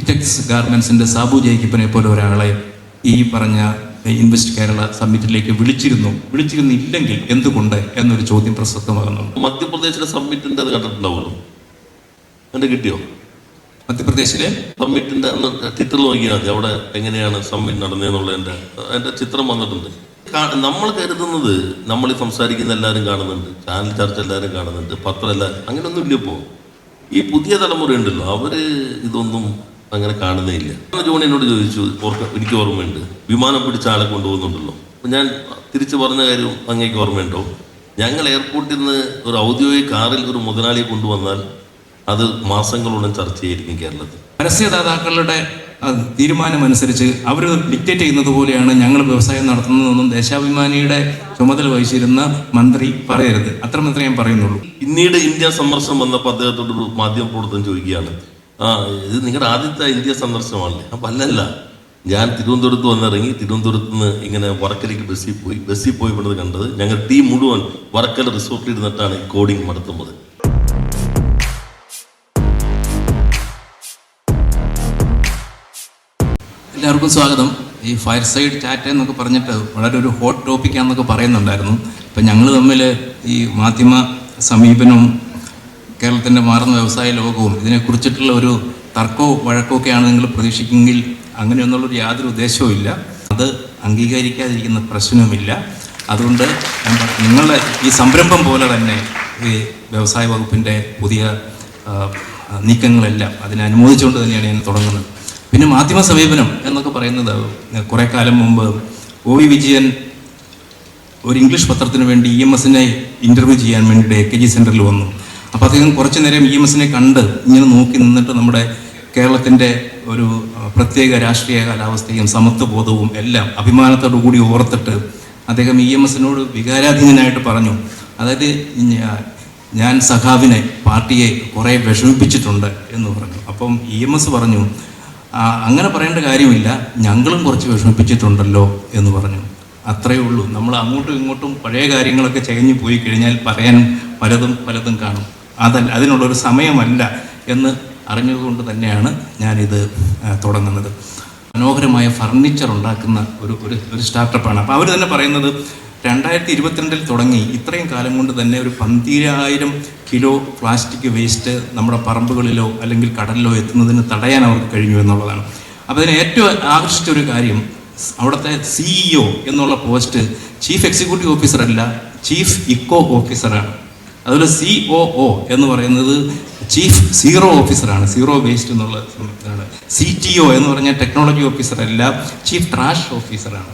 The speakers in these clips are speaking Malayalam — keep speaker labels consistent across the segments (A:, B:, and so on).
A: കിറ്റക്സ് ഗാർമെൻസിൻ്റെ സാബു ജേക്കബിനെ പോലെ ഒരാളെ ഈ പറഞ്ഞ ഇൻവെസ്റ്റ് കേരള സമ്മിറ്റിലേക്ക് വിളിച്ചിരുന്നില്ലെങ്കിൽ എന്തുകൊണ്ട് എന്നൊരു ചോദ്യം പ്രസക്തമാകുന്നുണ്ട്.
B: മധ്യപ്രദേശിലെ സമ്മിറ്റിന്റെ അത് കണ്ടിട്ടുണ്ടാവുമല്ലോ, എന്റെ കിട്ടിയോ?
A: മധ്യപ്രദേശിലെ
B: സമ്മിറ്റിന്റെ ചിത്രം നോക്കിയാൽ മതി, അവിടെ എങ്ങനെയാണ് സമ്മിറ്റ് നടന്നതെന്നുള്ള എന്റെ ചിത്രം വന്നിട്ടുണ്ട്. നമ്മൾ കരുതുന്നത് നമ്മൾ ഈ സംസാരിക്കുന്ന എല്ലാവരും കാണുന്നുണ്ട്, ചാനൽ ചർച്ച എല്ലാവരും കാണുന്നുണ്ട്, പത്രം എല്ലാവരും, അങ്ങനെയൊന്നും ഇല്ല. ഇപ്പോൾ ഈ പുതിയ തലമുറ ഉണ്ടല്ലോ, അവര് ഇതൊന്നും അങ്ങനെ കാണുന്നേ ഇല്ല. ജോണി എന്നോട് ചോദിച്ചു, എനിക്ക് ഓർമ്മയുണ്ട്, വിമാനം പിടിച്ച ആളെ കൊണ്ടുപോകുന്നുണ്ടല്ലോ. അപ്പം ഞാൻ തിരിച്ചു പറഞ്ഞ കാര്യം അങ്ങേക്ക് ഓർമ്മയുണ്ടോ? ഞങ്ങൾ എയർപോർട്ടിൽ നിന്ന് ഒരു ഔദ്യോഗിക കാറിൽ ഒരു മുതലാളിയെ കൊണ്ടുവന്നാൽ അത് മാസങ്ങളോളം ചർച്ചയായിരിക്കും കേരളത്തിൽ.
A: പരസ്യദാതാക്കളുടെ തീരുമാനമനുസരിച്ച് അവർ ഡിക്റ്റേറ്റ് ചെയ്യുന്നത് പോലെയാണ് ഞങ്ങൾ വ്യവസായം നടത്തുന്നതെന്നും ദേശാഭിമാനിയുടെ ചുമതല വഹിച്ചിരുന്ന മന്ത്രി പറയരുത്. അത്രമാത്രമേ ഞാൻ പറയുന്നുള്ളൂ.
B: പിന്നീട് ഇന്ത്യ സന്ദർശനം വന്നപ്പോൾ അദ്ദേഹത്തോടൊരു മാധ്യമ പ്രവർത്തനം ചോദിക്കുകയാണ്, ഇത് നിങ്ങളുടെ ആദ്യത്തെ ഇന്ത്യ സന്ദർശനമാണല്ലേ? അപ്പം അല്ലല്ല, ഞാൻ തിരുവനന്തപുരത്ത് വന്നിറങ്ങി, തിരുവനന്തപുരത്ത് നിന്ന് ഇങ്ങനെ വർക്കലേക്ക് ബസ്സിൽ പോയി പെടുന്നത് കണ്ടത് ഞങ്ങൾ ടീം മുഴുവൻ വർക്കല റിസോർട്ടിൽ ഇരുന്നിട്ടാണ് കോഡിങ് നടത്തുന്നത്.
A: എല്ലാവർക്കും സ്വാഗതം. ഈ ഫയർ സൈഡ് ചാറ്റ് എന്നൊക്കെ പറഞ്ഞിട്ട് വളരെ ഒരു ഹോട്ട് ടോപ്പിക്കാണെന്നൊക്കെ പറയുന്നുണ്ടായിരുന്നു. ഇപ്പം ഞങ്ങൾ തമ്മിൽ ഈ മാധ്യമ സമീപനവും കേരളത്തിൻ്റെ മാറുന്ന വ്യവസായ ലോകവും ഇതിനെക്കുറിച്ചിട്ടുള്ള ഒരു തർക്കവും വഴക്കമൊക്കെയാണ് നിങ്ങൾ പ്രതീക്ഷിക്കുമെങ്കിൽ അങ്ങനെയൊന്നുള്ളൊരു യാതൊരു ഉദ്ദേശവും ഇല്ല. അത് അംഗീകരിക്കാതിരിക്കുന്ന പ്രശ്നവുമില്ല. അതുകൊണ്ട് നിങ്ങളുടെ ഈ സംരംഭം പോലെ തന്നെ ഈ വ്യവസായ വകുപ്പിൻ്റെ പുതിയ നീക്കങ്ങളെല്ലാം അതിനെ അനുമോദിച്ചുകൊണ്ട് തന്നെയാണ് ഞാൻ തുടങ്ങുന്നത്. പിന്നെ മാധ്യമ സമീപനം എന്നൊക്കെ പറയുന്നത്, കുറേ കാലം മുമ്പ് ഒ വി വിജയൻ ഒരു ഇംഗ്ലീഷ് പത്രത്തിന് വേണ്ടി EMSനെ ഇൻ്റർവ്യൂ ചെയ്യാൻ വേണ്ടി AKG സെൻറ്ററിൽ വന്നു. അപ്പോൾ അദ്ദേഹം കുറച്ച് നേരം EMSനെ കണ്ട് ഇങ്ങനെ നോക്കി നിന്നിട്ട് നമ്മുടെ കേരളത്തിൻ്റെ ഒരു പ്രത്യേക രാഷ്ട്രീയ കാലാവസ്ഥയും സമത്വബോധവും എല്ലാം അഭിമാനത്തോടു കൂടി ഓർത്തിട്ട് അദ്ദേഹം EMSനോട് വികാരാധീനനായിട്ട് പറഞ്ഞു, അതായത് ഞാൻ സഖാവിനെ, പാർട്ടിയെ കുറേ വിഷമിപ്പിച്ചിട്ടുണ്ട് എന്ന് പറഞ്ഞു. അപ്പം EMS പറഞ്ഞു, അങ്ങനെ പറയേണ്ട കാര്യമില്ല, ഞങ്ങളും കുറച്ച് വിഷമിപ്പിച്ചിട്ടുണ്ടല്ലോ എന്ന് പറഞ്ഞു. അത്രയേ ഉള്ളൂ. നമ്മൾ അങ്ങോട്ടും ഇങ്ങോട്ടും പഴയ കാര്യങ്ങളൊക്കെ ചകഞ്ഞു പോയി കഴിഞ്ഞാൽ പറയാൻ പലതും കാണും. അതിനുള്ളൊരു സമയമല്ല എന്ന് അറിഞ്ഞതുകൊണ്ട് തന്നെയാണ് ഞാനിത് തുടങ്ങുന്നത്. മനോഹരമായ ഫർണിച്ചർ ഉണ്ടാക്കുന്ന ഒരു സ്റ്റാർട്ടപ്പാണ്. അപ്പോൾ അവർ തന്നെ പറയുന്നത് 2022 തുടങ്ങി ഇത്രയും കാലം കൊണ്ട് തന്നെ ഒരു 12,000 കിലോ പ്ലാസ്റ്റിക് വേസ്റ്റ് നമ്മുടെ പറമ്പുകളിലോ അല്ലെങ്കിൽ കടലിലോ എത്തുന്നതിന് തടയാൻ അവർക്ക് കഴിഞ്ഞു എന്നുള്ളതാണ്. അപ്പോൾ അതിന് ഏറ്റവും ആകർഷിച്ച ഒരു കാര്യം, അവിടുത്തെ CEO എന്നുള്ള പോസ്റ്റ് ചീഫ് എക്സിക്യൂട്ടീവ് ഓഫീസർ അല്ല, ചീഫ് ഇക്കോ ഓഫീസറാണ്. അതുപോലെ COO എന്ന് പറയുന്നത് ചീഫ് സീറോ ഓഫീസറാണ്, സീറോ വേസ്റ്റ് എന്നുള്ള ഇതാണ്. CTO എന്ന് പറഞ്ഞാൽ ടെക്നോളജി ഓഫീസർ അല്ല, ചീഫ് ട്രാഷ് ഓഫീസറാണ്.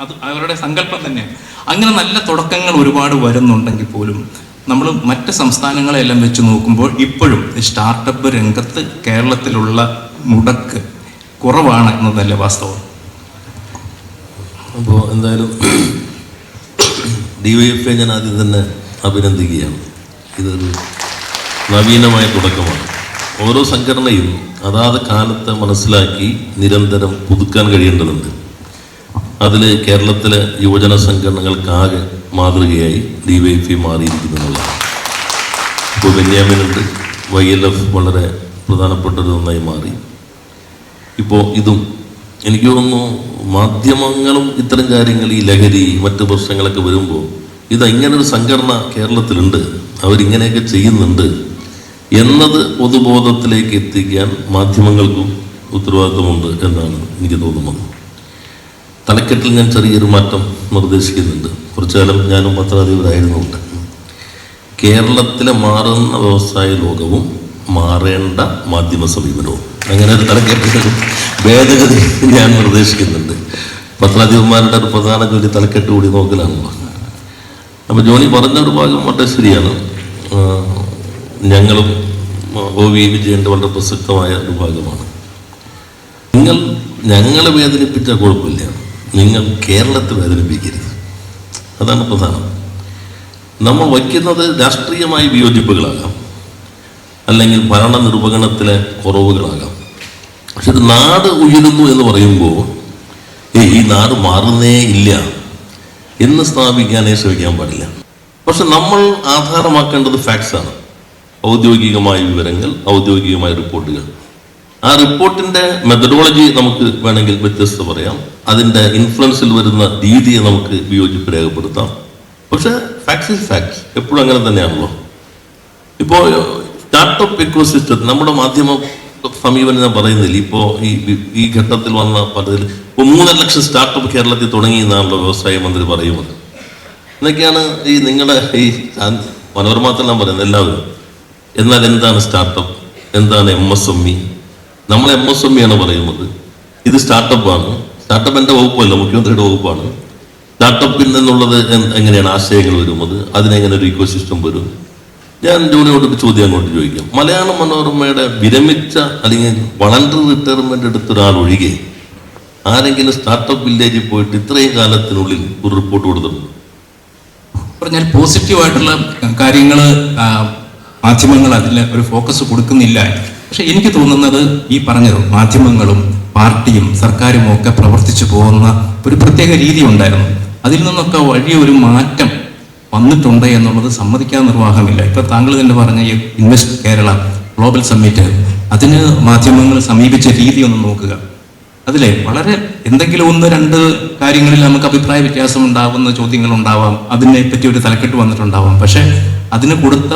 A: അത് അവരുടെ സങ്കല്പം തന്നെയാണ്. അങ്ങനെ നല്ല തുടക്കങ്ങൾ ഒരുപാട് വരുന്നുണ്ടെങ്കിൽ പോലും നമ്മൾ മറ്റ് സംസ്ഥാനങ്ങളെല്ലാം വെച്ച് നോക്കുമ്പോൾ ഇപ്പോഴും സ്റ്റാർട്ടപ്പ് രംഗത്ത് കേരളത്തിലുള്ള മുടക്ക് കുറവാണ് എന്നതല്ലേ വാസ്തവം.
B: അപ്പോൾ എന്തായാലും DYFI ഞാൻ ആദ്യം തന്നെ അഭിനന്ദിക്കുകയാണ്. ഇതൊരു നവീനമായ തുടക്കമാണ്. ഓരോ സംഘടനയും അതാത് കാലത്തെ മനസ്സിലാക്കി നിരന്തരം പുതുക്കാൻ കഴിയേണ്ടതുണ്ട്. അതിൽ കേരളത്തിലെ യുവജന സംഘടനകൾക്കാകെ മാതൃകയായി DYFI മാറിയിരിക്കുന്നതാണ്. ഇപ്പോൾ ബെന്യാമിനുണ്ട്, YLF വളരെ പ്രധാനപ്പെട്ടൊരു ഒന്നായി മാറി. ഇപ്പോൾ ഇതും എനിക്ക് തോന്നുന്നു മാധ്യമങ്ങളും ഇത്തരം കാര്യങ്ങൾ, ഈ ലഹരി മറ്റ് പ്രശ്നങ്ങളൊക്കെ വരുമ്പോൾ ഇങ്ങനൊരു സംഘടന കേരളത്തിലുണ്ട്, അവരിങ്ങനെയൊക്കെ ചെയ്യുന്നുണ്ട് എന്നത് പൊതുബോധത്തിലേക്ക് എത്തിക്കാൻ മാധ്യമങ്ങൾക്കും ഉത്തരവാദിത്വമുണ്ട് എന്നാണ് എനിക്ക് തോന്നുന്നത്. തലക്കെട്ടിൽ ഞാൻ ചെറിയൊരു മാറ്റം നിർദ്ദേശിക്കുന്നുണ്ട്. കുറച്ചു കാലം ഞാനും പത്രാധിപരായിരുന്നുണ്ട്. കേരളത്തിലെ മാറുന്ന വ്യവസായ ലോകവും മാറേണ്ട മാധ്യമ സമീപനവും, അങ്ങനെ ഒരു തലക്കെട്ടിൽ ഭേദഗതി ഞാൻ നിർദ്ദേശിക്കുന്നുണ്ട്. പത്രാധിപന്മാരുടെ ഒരു പ്രധാന ജോലി തലക്കെട്ട് കൂടി നോക്കലാണല്ലോ. അപ്പോൾ ജോണി പറഞ്ഞ ഒരു ഭാഗം വളരെ ശരിയാണ്. ഞങ്ങളും ഒ വി വിജയൻ്റെ വളരെ പ്രസക്തമായ ഒരു ഭാഗമാണ്. ഞങ്ങളെ വേദനിപ്പിച്ച കുഴപ്പമില്ല, നിങ്ങൾ കേരളത്തെ വേദനിപ്പിക്കരുത്. അതാണ് പ്രധാനം. നമ്മൾ വയ്ക്കുന്നത് രാഷ്ട്രീയമായ വിയോജിപ്പുകളാകാം, അല്ലെങ്കിൽ ഭരണ നിർവഹണത്തിലെ കുറവുകളാകാം. പക്ഷെ ഒരു നാട് ഉയരുന്നു എന്ന് പറയുമ്പോൾ ഈ നാട് മാറുന്നേ ഇല്ല എന്ന് സ്ഥാപിക്കാനേ ശ്രമിക്കാൻ പാടില്ല. പക്ഷെ നമ്മൾ ആധാരമാക്കേണ്ടത് ഫാക്ട്സാണ്, ഔദ്യോഗികമായ വിവരങ്ങൾ, ഔദ്യോഗികമായ റിപ്പോർട്ടുകൾ. ആ റിപ്പോർട്ടിന്റെ മെത്തഡോളജി നമുക്ക് വേണമെങ്കിൽ വ്യത്യസ്ത പറയാം, അതിന്റെ ഇൻഫ്ലുവൻസിൽ വരുന്ന രീതിയെ നമുക്ക് വിയോജിപ്പ് രേഖപ്പെടുത്താം. പക്ഷെ ഫാക്ട്സ് ഈസ് ഫാക്ട്സ്, എപ്പോഴും അങ്ങനെ തന്നെയാണല്ലോ. ഇപ്പോൾ സ്റ്റാർട്ടപ്പ് ഇക്കോസിസ്റ്റത്തിൽ നമ്മുടെ മാധ്യമ സമീപനം ഞാൻ പറയുന്നില്ല. ഇപ്പോൾ ഈ ഘട്ടത്തിൽ വന്ന പദ്ധതി ഇപ്പോൾ 3 ലക്ഷം സ്റ്റാർട്ടപ്പ് കേരളത്തിൽ തുടങ്ങി എന്നാണല്ലോ വ്യവസായ മന്ത്രി പറയുന്നത്. എന്നൊക്കെയാണ് ഈ നിങ്ങളുടെ ഈ മനോരമത്തിൽ ഞാൻ പറയുന്നത് എല്ലാവരും. എന്നാൽ എന്താണ് സ്റ്റാർട്ടപ്പ്, എന്താണ് MSME? നമ്മൾ MSME ആണ് പറയുന്നത്, ഇത് സ്റ്റാർട്ടപ്പാണ്. സ്റ്റാർട്ടപ്പ് എൻ്റെ വകുപ്പല്ല, മുഖ്യമന്ത്രിയുടെ വകുപ്പാണ്. സ്റ്റാർട്ടപ്പിൽ നിന്നുള്ളത് എങ്ങനെയാണ് ആശയങ്ങൾ വരുന്നത്, അതിനെങ്ങനെ ഒരു ഇക്കോസിസ്റ്റം വരും. ഞാൻ ജോലിയോട് ചോദ്യം അങ്ങോട്ട് ചോദിക്കാം. മലയാള മനോരമയുടെ വിരമിച്ച അല്ലെങ്കിൽ വളണ്ടറി റിട്ടയർമെന്റ് എടുത്ത ഒരാൾ ഒഴികെ ആരെങ്കിലും സ്റ്റാർട്ടപ്പ് വില്ലേജിൽ പോയിട്ട് ഇത്രയും കാലത്തിനുള്ളിൽ ഒരു റിപ്പോർട്ട് കൊടുത്തിട്ടുണ്ട്?
A: പറഞ്ഞാൽ പോസിറ്റീവായിട്ടുള്ള കാര്യങ്ങൾ മാധ്യമങ്ങൾ അതിൽ ഒരു ഫോക്കസ് കൊടുക്കുന്നില്ല. പക്ഷെ എനിക്ക് തോന്നുന്നത് ഈ പറഞ്ഞത് മാധ്യമങ്ങളും പാർട്ടിയും സർക്കാരും ഒക്കെ പ്രവർത്തിച്ചു പോകുന്ന ഒരു പ്രത്യേക രീതി ഉണ്ടായിരുന്നു. അതിൽ നിന്നൊക്കെ വലിയൊരു മാറ്റം വന്നിട്ടുണ്ട് എന്നുള്ളത് സമ്മതിക്കാൻ നിർവാഹമില്ല. ഇപ്പൊ താങ്കൾ തന്നെ പറഞ്ഞ ഈ ഇൻവെസ്റ്റ് കേരള ഗ്ലോബൽ സമ്മിറ്റ്, അതിന് മാധ്യമങ്ങൾ സമീപിച്ച രീതി ഒന്ന് നോക്കുക. അതിലെ വളരെ എന്തെങ്കിലും 1-2 കാര്യങ്ങളിൽ നമുക്ക് അഭിപ്രായ വ്യത്യാസം ഉണ്ടാവുന്ന ചോദ്യങ്ങൾ ഉണ്ടാവാം, അതിനെ പറ്റി ഒരു തലക്കെട്ട് വന്നിട്ടുണ്ടാവാം. പക്ഷെ അതിന് കൊടുത്ത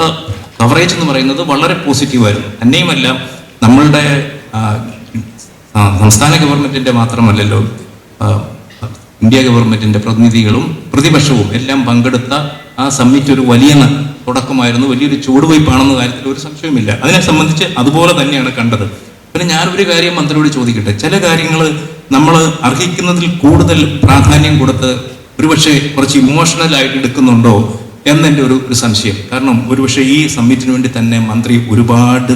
A: കവറേജ് എന്ന് പറയുന്നത് വളരെ പോസിറ്റീവായിരുന്നു. തന്നെയുമല്ല, നമ്മളുടെ സംസ്ഥാന ഗവൺമെന്റിന്റെ മാത്രമല്ലല്ലോ, ഇന്ത്യ ഗവൺമെന്റിന്റെ പ്രതിനിധികളും പ്രതിപക്ഷവും എല്ലാം പങ്കെടുത്ത ആ സമ്മിറ്റ് ഒരു വലിയ തുടക്കമായിരുന്നു, വലിയൊരു ചുവടുവയ്പ്പാണെന്ന കാര്യത്തിൽ ഒരു സംശയവുമില്ല. അതിനെ സംബന്ധിച്ച് അതുപോലെ തന്നെയാണ് കണ്ടത്. പിന്നെ ഞാനൊരു കാര്യം മന്ത്രിയോട് ചോദിക്കട്ടെ, ചില കാര്യങ്ങൾ നമ്മൾ അർഹിക്കുന്നതിൽ കൂടുതൽ പ്രാധാന്യം കൊടുത്ത് ഒരുപക്ഷെ കുറച്ച് ഇമോഷണൽ ആയിട്ട് എടുക്കുന്നുണ്ടോ എന്നെൻ്റെ ഒരു സംശയം. കാരണം ഒരുപക്ഷെ ഈ സമ്മിറ്റിന് വേണ്ടി തന്നെ മന്ത്രി ഒരുപാട്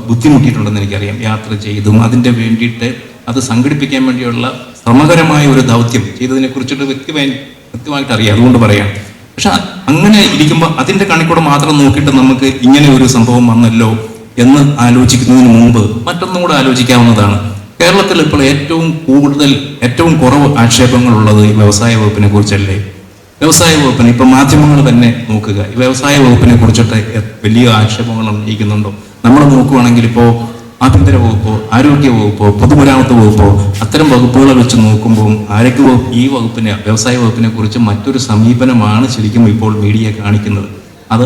A: ബുദ്ധിമുട്ടിയിട്ടുണ്ടെന്ന് എനിക്കറിയാം. യാത്ര ചെയ്തും അതിൻ്റെ വേണ്ടിയിട്ട് അത് സംഘടിപ്പിക്കാൻ വേണ്ടിയുള്ള ശ്രമകരമായ ഒരു ദൗത്യം ചെയ്തതിനെ കുറിച്ചിട്ട് വ്യക്തമായിട്ട് അറിയാം, അതുകൊണ്ട് പറയാം. പക്ഷെ അങ്ങനെ ഇരിക്കുമ്പോൾ അതിൻ്റെ കണിക്കൂടെ മാത്രം നോക്കിയിട്ട് നമുക്ക് ഇങ്ങനെ ഒരു സംഭവം വന്നല്ലോ എന്ന് ആലോചിക്കുന്നതിന് മുമ്പ് മറ്റൊന്നും കൂടെ ആലോചിക്കാവുന്നതാണ്. കേരളത്തിൽ ഇപ്പോൾ ഏറ്റവും കുറവ് ആക്ഷേപങ്ങളുള്ളത് ഈ വ്യവസായ വകുപ്പിനെ കുറിച്ചല്ലേ? വ്യവസായ വകുപ്പിന് ഇപ്പൊ മാധ്യമങ്ങൾ തന്നെ നോക്കുക, ഈ വ്യവസായ വകുപ്പിനെ കുറിച്ചിട്ട് വലിയ ആക്ഷേപങ്ങൾ ഉന്നയിക്കുന്നുണ്ടോ? നമ്മൾ നോക്കുകയാണെങ്കിൽ ഇപ്പോൾ ആഭ്യന്തര വകുപ്പോ ആരോഗ്യ വകുപ്പോ പൊതുമരാമത്ത് വകുപ്പോ അത്തരം വകുപ്പുകളെ വെച്ച് നോക്കുമ്പോൾ ഈ വകുപ്പിനെ വ്യവസായ വകുപ്പിനെ കുറിച്ച് മറ്റൊരു സമീപനമാണ് ശരിക്കും ഇപ്പോൾ മീഡിയ കാണിക്കുന്നത്. അത്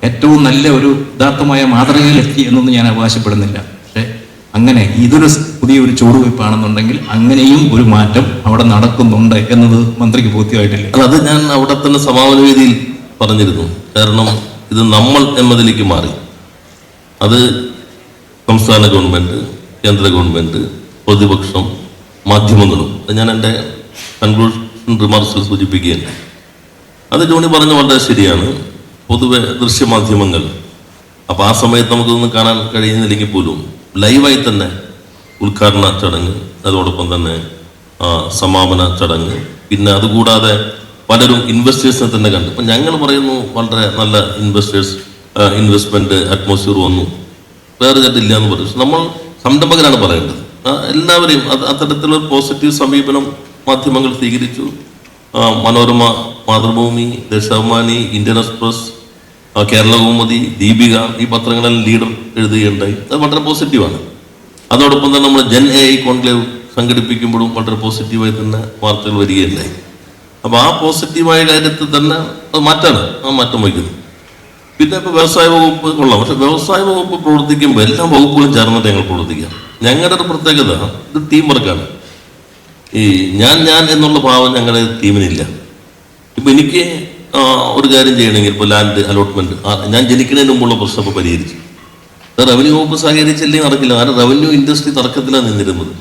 A: ഏറ്റവും നല്ല ഒരു യഥാർത്ഥമായ മാതൃകയിലെത്തി എന്നൊന്നും ഞാൻ അവകാശപ്പെടുന്നില്ല. പക്ഷെ അങ്ങനെ ഇതൊരു പുതിയൊരു ചുവടുവയ്പ്പാണെന്നുണ്ടെങ്കിൽ അങ്ങനെയും ഒരു മാറ്റം അവിടെ നടക്കുന്നുണ്ട് എന്നത് മന്ത്രിക്ക് ബോധ്യമായിട്ടില്ല.
B: അത് ഞാൻ അവിടെ തന്നെ സമാപന വേദിയിൽ പറഞ്ഞിരുന്നു. കാരണം ഇത് നമ്മൾ എന്നതിലേക്ക് മാറി. അത് സംസ്ഥാന ഗവൺമെന്റ്, കേന്ദ്ര ഗവൺമെന്റ്, പ്രതിപക്ഷം, മാധ്യമങ്ങളും. ഞാൻ എൻ്റെ കൺക്ലൂഷൻ റിമാർക്സിൽ സൂചിപ്പിക്കുകയാണ്. അത് ജോണി പറഞ്ഞ വളരെ ശരിയാണ്. പൊതുവെ ദൃശ്യമാധ്യമങ്ങൾ, അപ്പോൾ ആ സമയത്ത് നമുക്കൊന്നും കാണാൻ കഴിയുന്നില്ലെങ്കിൽ പോലും ലൈവായി തന്നെ ഉദ്ഘാടന ചടങ്ങ്, അതോടൊപ്പം തന്നെ സമാപന ചടങ്ങ്, പിന്നെ അതുകൂടാതെ പലരും ഇൻവെസ്റ്റേഴ്സിനെ തന്നെ കണ്ടു. ഇപ്പം ഞങ്ങൾ പറയുന്നു വളരെ നല്ല ഇൻവെസ്റ്റ്മെന്റ് അറ്റ്മോസ്ഫിയർ വന്നു, വേറെ ചേട്ടില്ല എന്ന് പറയും. നമ്മൾ സംരംഭകരാണ് പറയേണ്ടത്. എല്ലാവരെയും അത്തരത്തിലുള്ള പോസിറ്റീവ് സമീപനം മാധ്യമങ്ങൾ സ്വീകരിച്ചു. മനോരമ, മാതൃഭൂമി, ദേശാഭിമാനി, ഇന്ത്യൻ എക്സ്പ്രസ്, കേരള കൗമുദി, ദീപിക, ഈ പത്രങ്ങളെല്ലാം ലീഡർ എഴുതുകയുണ്ടായി. അത് വളരെ പോസിറ്റീവാണ്. അതോടൊപ്പം തന്നെ നമ്മൾ ജൻ AI കോൺക്ലേവ് സംഘടിപ്പിക്കുമ്പോഴും വളരെ പോസിറ്റീവായി തന്നെ വാർത്തകൾ വരികയുണ്ടായി. അപ്പോൾ ആ പോസിറ്റീവായ കാര്യത്തിൽ തന്നെ അത് മാറ്റാണ്, ആ മാറ്റം വയ്ക്കുന്നു. പിന്നെ ഇപ്പോൾ വ്യവസായ വകുപ്പ് കൊള്ളാം. പക്ഷെ വ്യവസായ വകുപ്പ് പ്രവർത്തിക്കുമ്പോൾ എല്ലാ വകുപ്പുകളും ചേർന്നിട്ട് ഞങ്ങൾ പ്രവർത്തിക്കാം. ഞങ്ങളുടെ ഒരു പ്രത്യേകത ഇത് ടീം വർക്കാണ്. ഈ ഞാൻ എന്നുള്ള ഭാവം ഞങ്ങളുടെ ടീമിനില്ല. ഇപ്പം എനിക്ക് ഒരു കാര്യം ചെയ്യണമെങ്കിൽ ഇപ്പോൾ ലാൻഡ് അലോട്ട്മെന്റ്, ഞാൻ ജനിക്കുന്നതിന് മുമ്പുള്ള പ്രശ്നം ഇപ്പോൾ പരിഹരിച്ചു. റവന്യൂ വകുപ്പ് സഹകരിച്ചില്ലെങ്കിൽ നടക്കില്ല. കാരണം റവന്യൂ ഇൻഡസ്ട്രി തർക്കത്തിലാണ് നിന്നിരുന്നത്.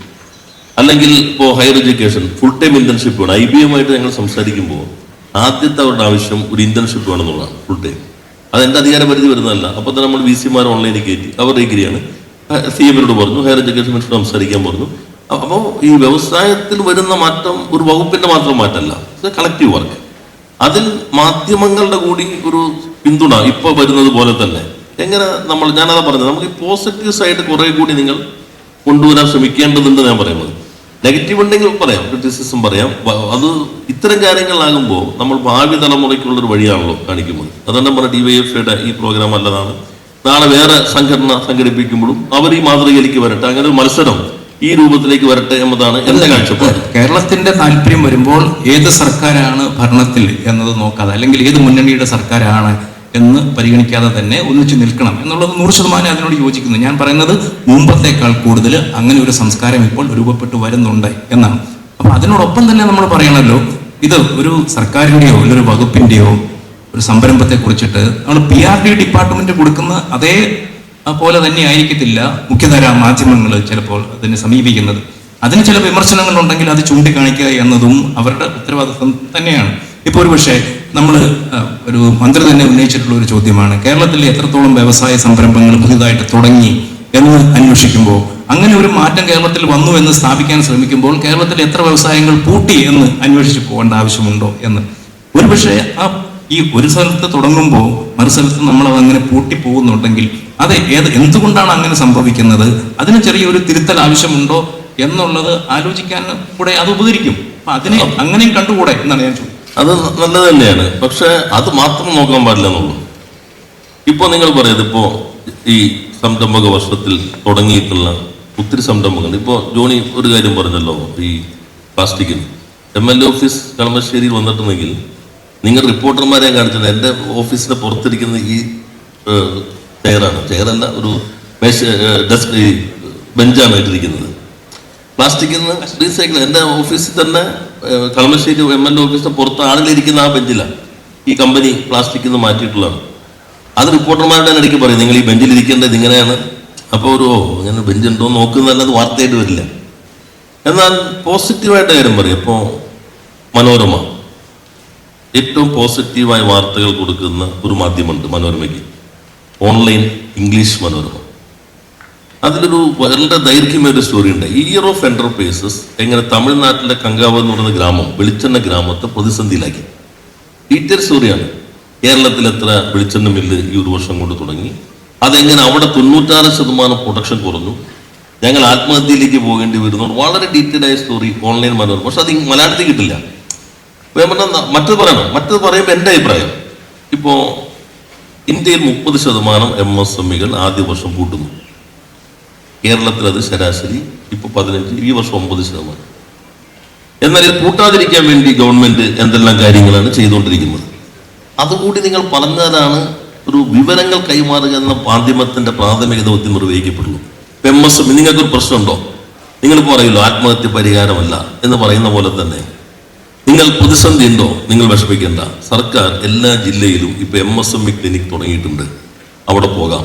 B: അല്ലെങ്കിൽ ഇപ്പോൾ higher education full time internship വേണം. IBM ആയിട്ട് ഞങ്ങൾ സംസാരിക്കുമ്പോൾ ആദ്യത്തെ അവരുടെ ആവശ്യം ഒരു ഇന്റേൺഷിപ്പ് വേണമെന്നുള്ളതാണ്, ഫുൾ ടൈം. അതെൻ്റെ അധികാര പരിധി വരുന്നതല്ല. അപ്പോൾ തന്നെ നമ്മൾ VC-മാർ ഓൺലൈനിൽ കയറ്റി, അവർ ഡിഗ്രിയാണ്. CM-നോട് പറഞ്ഞു, ഹയർ എഡ്യൂക്കേഷൻ മിനിസ്റ്റർ സംസാരിക്കാൻ പറഞ്ഞു. അപ്പോൾ ഈ വ്യവസായത്തിൽ വരുന്ന മാറ്റം ഒരു വകുപ്പിന്റെ മാത്രം മാറ്റമല്ല, കളക്റ്റീവ് വർക്ക്. അതിൽ മാധ്യമങ്ങളുടെ കൂടി ഒരു പിന്തുണ ഇപ്പോൾ വരുന്നത് പോലെ തന്നെ എങ്ങനെ ഞാനതാ പറഞ്ഞത്, നമുക്ക് ഈ പോസിറ്റീവ് സൈഡ് കുറെ കൂടി നിങ്ങൾ കൊണ്ടുവരാൻ ശ്രമിക്കേണ്ടതുണ്ട്. ഞാൻ പറയുന്നത് നെഗറ്റീവ് ഉണ്ടെങ്കിൽ പറയാം, ക്രിറ്റിസിസം പറയാം. അത് ഇത്തരം കാര്യങ്ങളാകുമ്പോൾ നമ്മൾ ഭാവി തലമുറയ്ക്കുള്ളൊരു വഴിയാണല്ലോ കാണിക്കുന്നത്. അതുകൊണ്ട് നമ്മുടെ DYFIയുടെ ഈ പ്രോഗ്രാം നല്ലതാണ്. നാളെ വേറെ സംഘടന സംഘടിപ്പിക്കുമ്പോഴും അവർ ഈ മാതൃകയിലേക്ക് വരട്ടെ, അങ്ങനെ ഒരു മത്സരം ഈ രൂപത്തിലേക്ക് വരട്ടെ എന്നതാണ് എന്റെ കാഴ്ചപ്പാട്.
A: കേരളത്തിന്റെ താല്പര്യം വരുമ്പോൾ ഏത് സർക്കാരാണ് ഭരണത്തിൽ എന്നത് നോക്കാതെ, അല്ലെങ്കിൽ ഏത് മുന്നണിയുടെ സർക്കാരാണ് എന്ന് പരിഗണിക്കാതെ തന്നെ ഒന്നിച്ചു നിൽക്കണം എന്നുള്ളത് 100% അതിനോട് യോജിക്കുന്നു. ഞാൻ പറയുന്നത് മുമ്പത്തേക്കാൾ കൂടുതൽ അങ്ങനെ ഒരു സംസ്കാരം ഇപ്പോൾ രൂപപ്പെട്ടു വരുന്നുണ്ട് എന്നാണ്. അപ്പൊ അതിനോടൊപ്പം തന്നെ നമ്മൾ പറയണല്ലോ, ഇത് ഒരു സർക്കാരിന്റെയോ ഒരു വകുപ്പിന്റെയോ ഒരു സംരംഭത്തെ കുറിച്ചിട്ട് നമ്മൾ PRD ഡിപ്പാർട്ട്മെന്റ് കൊടുക്കുന്ന അതേ പോലെ തന്നെ ആയിരിക്കത്തില്ല മുഖ്യധാരാ മാധ്യമങ്ങൾ ചിലപ്പോൾ അതിനെ സമീപിക്കുന്നത്. അതിന് ചില വിമർശനങ്ങൾ ഉണ്ടെങ്കിൽ അത് ചൂണ്ടിക്കാണിക്കുക എന്നതും അവരുടെ ഉത്തരവാദിത്വം തന്നെയാണ്. ഇപ്പോൾ ഒരു പക്ഷേ നമ്മൾ ഒരു മന്ത്രി തന്നെ ഉന്നയിച്ചിട്ടുള്ള ഒരു ചോദ്യമാണ്, കേരളത്തിൽ എത്രത്തോളം വ്യവസായ സംരംഭങ്ങൾ പുതിയതായിട്ട് തുടങ്ങി എന്ന് അന്വേഷിക്കുമ്പോൾ, അങ്ങനെ ഒരു മാറ്റം കേരളത്തിൽ വന്നു എന്ന് സ്ഥാപിക്കാൻ ശ്രമിക്കുമ്പോൾ കേരളത്തിൽ എത്ര വ്യവസായങ്ങൾ പൂട്ടി എന്ന് അന്വേഷിച്ച് പോകേണ്ട ആവശ്യമുണ്ടോ എന്ന്. ഒരു പക്ഷേ ഈ ഒരു സ്ഥലത്ത് തുടങ്ങുമ്പോൾ മറു സ്ഥലത്ത് നമ്മൾ അതങ്ങനെ പൂട്ടി പോകുന്നുണ്ടെങ്കിൽ അത് എന്തുകൊണ്ടാണ് അങ്ങനെ സംഭവിക്കുന്നത്, അതിന് ചെറിയൊരു തിരുത്തൽ ആവശ്യമുണ്ടോ എന്നുള്ളത് ആലോചിക്കാൻ കൂടെ അത് ഉപകരിക്കും. അപ്പൊ അതിനെ അങ്ങനെയും കണ്ടുകൂടെ എന്നാണ് ഞാൻ ചോദിക്കുന്നത്.
B: അത് നല്ലത് തന്നെയാണ്, പക്ഷെ അത് മാത്രം നോക്കാൻ പാടില്ല എന്നുള്ളൂ. ഇപ്പൊ നിങ്ങൾ പറയുന്നത്, ഇപ്പോ ഈ സംരംഭക വർഷത്തിൽ തുടങ്ങിയിട്ടുള്ള ഒത്തിരി സംരംഭങ്ങൾ, ഇപ്പോ ജോണി ഒരു കാര്യം പറഞ്ഞല്ലോ, ഈ പ്ലാസ്റ്റിക്കിന് MLA ഓഫീസ് കളമശ്ശേരിയിൽ വന്നിട്ടുണ്ടെങ്കിൽ നിങ്ങൾ റിപ്പോർട്ടർമാരെ കാണിച്ചത് എൻ്റെ ഓഫീസിന്റെ പുറത്തിരിക്കുന്ന ഈ ചെയറല്ല, ഒരു ഡെസ്ക് ബെഞ്ചാണ് ഇട്ടിരിക്കുന്നത്. പ്ലാസ്റ്റിക്കിൽ നിന്ന് റീസൈക്കിൾ. എൻ്റെ ഓഫീസിൽ തന്നെ കളമശ്ശേരി MLA ഓഫീസിന്റെ പുറത്ത് ആളുകളിരിക്കുന്ന ആ ബെഞ്ചിലാണ് ഈ കമ്പനി പ്ലാസ്റ്റിക്കിൽ നിന്ന് മാറ്റിയിട്ടുള്ളതാണ്. അത് റിപ്പോർട്ടർമാരുടെ ഇടയ്ക്ക് പറയും, നിങ്ങൾ ഈ ബെഞ്ചിൽ ഇരിക്കേണ്ടത് ഇങ്ങനെയാണ്. അപ്പോൾ ഒരു ഇങ്ങനെ ബെഞ്ച് ഉണ്ടോ നോക്കുന്നതല്ലാതെ വാർത്തയായിട്ട് വരില്ല. എന്നാൽ പോസിറ്റീവായിട്ട് കാര്യം പറയും. ഇപ്പോൾ മനോരമ ഏറ്റവും പോസിറ്റീവായ വാർത്തകൾ കൊടുക്കുന്ന ഒരു മാധ്യമമുണ്ട് മനോരമയ്ക്ക്, ഓൺലൈൻ ഇംഗ്ലീഷ് മനോരമ. അതിലൊരു വളരെ ദൈർഘ്യമേറിയ സ്റ്റോറി ഉണ്ട്, ഇയർ ഓഫ് എന്റർപ്രൈസസ്, എങ്ങനെ തമിഴ്നാട്ടിലെ കങ്കാവ് എന്ന് പറയുന്ന ഗ്രാമം, വെളിച്ചെണ്ണ ഗ്രാമത്തെ പ്രതിസന്ധിയിലാക്കി. ഡീറ്റെയിൽ സ്റ്റോറിയാണ്. കേരളത്തിൽ എത്ര വെളിച്ചെണ്ണ മില്ല് ഈ ഒരു വർഷം കൊണ്ട് തുടങ്ങി, അതെങ്ങനെ അവിടെ 96% പ്രൊഡക്ഷൻ കുറഞ്ഞു, ഞങ്ങൾ ആത്മഹത്യയിലേക്ക് പോകേണ്ടി വരുന്നു. വളരെ ഡീറ്റെയിൽ ആയ സ്റ്റോറി ഓൺലൈൻ മനോരമ. പക്ഷെ അത് മലയാളത്തിൽ കിട്ടില്ല. ഞാൻ പറഞ്ഞ മറ്റത് പറയുമ്പോൾ എൻ്റെ അഭിപ്രായം, ഇപ്പോൾ ഇന്ത്യയിൽ 30% MSMEകൾ ആദ്യ വർഷം പൂട്ടുന്നു. കേരളത്തിൽ അത് ശരാശരി ഇപ്പോൾ 15, ഈ വർഷം 9%. എന്നാൽ ഇത് പൂട്ടാതിരിക്കാൻ വേണ്ടി ഗവൺമെന്റ് എന്തെല്ലാം കാര്യങ്ങളാണ് ചെയ്തുകൊണ്ടിരിക്കുന്നത്, അതുകൂടി നിങ്ങൾ പറഞ്ഞാലാണ് ഒരു വിവരങ്ങൾ കൈമാറുക എന്ന മാധ്യമത്തിന്റെ പ്രാഥമിക ദൗത്യം നിർവഹിക്കപ്പെടുള്ളൂ. MSME നിങ്ങൾക്കൊരു പ്രശ്നമുണ്ടോ, നിങ്ങൾ പറയുമല്ലോ ആത്മഹത്യ പരിഹാരമല്ല എന്ന് പറയുന്ന പോലെ തന്നെ, നിങ്ങൾ പ്രതിസന്ധി ഉണ്ടോ, നിങ്ങൾ വിഷമിക്കേണ്ട. സർക്കാർ എല്ലാ ജില്ലയിലും ഇപ്പൊ MSME ക്ലിനിക് തുടങ്ങിയിട്ടുണ്ട്, അവിടെ പോകാം.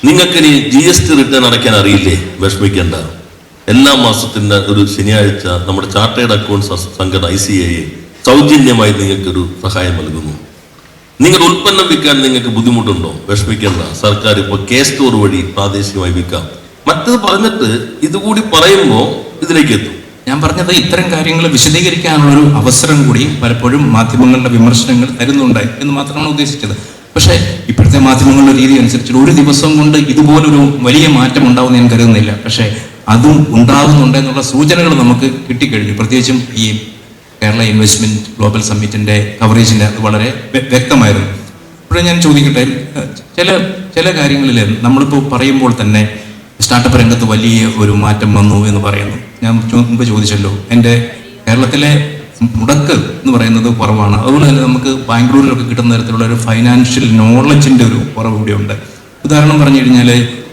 B: നിങ്ങൾക്കിനി GST റിട്ടേൺ അടയ്ക്കാൻ അറിയില്ലേ, വിഷമിക്കേണ്ട. എല്ലാ മാസത്തിന്റെ ഒരു ശനിയാഴ്ച നമ്മുടെ ചാർട്ടേഡ് അക്കൗണ്ട്സ് സംഘടന ICAI സൗജന്യമായി നിങ്ങൾക്കൊരു സഹായം നൽകുന്നു. നിങ്ങളുടെ ഉൽപ്പന്നം വിൽക്കാൻ നിങ്ങൾക്ക് ബുദ്ധിമുട്ടുണ്ടോ, വിഷമിക്കേണ്ട. സർക്കാർ ഇപ്പോൾ സ്റ്റോർ വഴി പ്രാദേശികമായി വിൽക്കാം. മറ്റത് പറഞ്ഞിട്ട് ഇതുകൂടി പറയുമ്പോൾ ഇതിലേക്ക് എത്തും.
A: ഞാൻ പറഞ്ഞത് ഇത്തരം കാര്യങ്ങൾ വിശദീകരിക്കാനുള്ളൊരു അവസരം കൂടി പലപ്പോഴും മാധ്യമങ്ങളുടെ വിമർശനങ്ങൾ തരുന്നുണ്ട് എന്ന് മാത്രമാണ് ഉദ്ദേശിച്ചത്. പക്ഷേ ഇപ്പോഴത്തെ മാധ്യമങ്ങളുടെ രീതി അനുസരിച്ച് ഒരു ദിവസം കൊണ്ട് ഇതുപോലൊരു വലിയ മാറ്റം ഉണ്ടാവുമെന്ന് ഞാൻ കരുതുന്നില്ല. പക്ഷേ അതും ഉണ്ടാകുന്നുണ്ട് എന്നുള്ള സൂചനകൾ നമുക്ക് കിട്ടിക്കഴിഞ്ഞു. പ്രത്യേകിച്ചും ഈ കേരള ഇൻവെസ്റ്റ്മെന്റ് ഗ്ലോബൽ സമ്മിറ്റിന്റെ കവറേജിന്റെ അത് വളരെ വ്യക്തമായിരുന്നു. ഇപ്പോഴും ഞാൻ ചോദിക്കട്ടെ, ചില കാര്യങ്ങളിൽ നമ്മളിപ്പോൾ പറയുമ്പോൾ തന്നെ സ്റ്റാർട്ടപ്പ് രംഗത്ത് വലിയ ഒരു മാറ്റം വന്നു എന്ന് പറയുന്നു. ഞാൻ മുമ്പ് ചോദിച്ചല്ലോ, എൻ്റെ കേരളത്തിലെ മുടക്ക് എന്ന് പറയുന്നത് കുറവാണ്. അതുപോലെ തന്നെ നമുക്ക് ബാംഗ്ലൂരിലൊക്കെ കിട്ടുന്ന തരത്തിലുള്ള ഒരു ഫൈനാൻഷ്യൽ നോളജിൻ്റെ ഒരു കുറവ് കൂടിയുണ്ട്. ഉദാഹരണം പറഞ്ഞു കഴിഞ്ഞാൽ,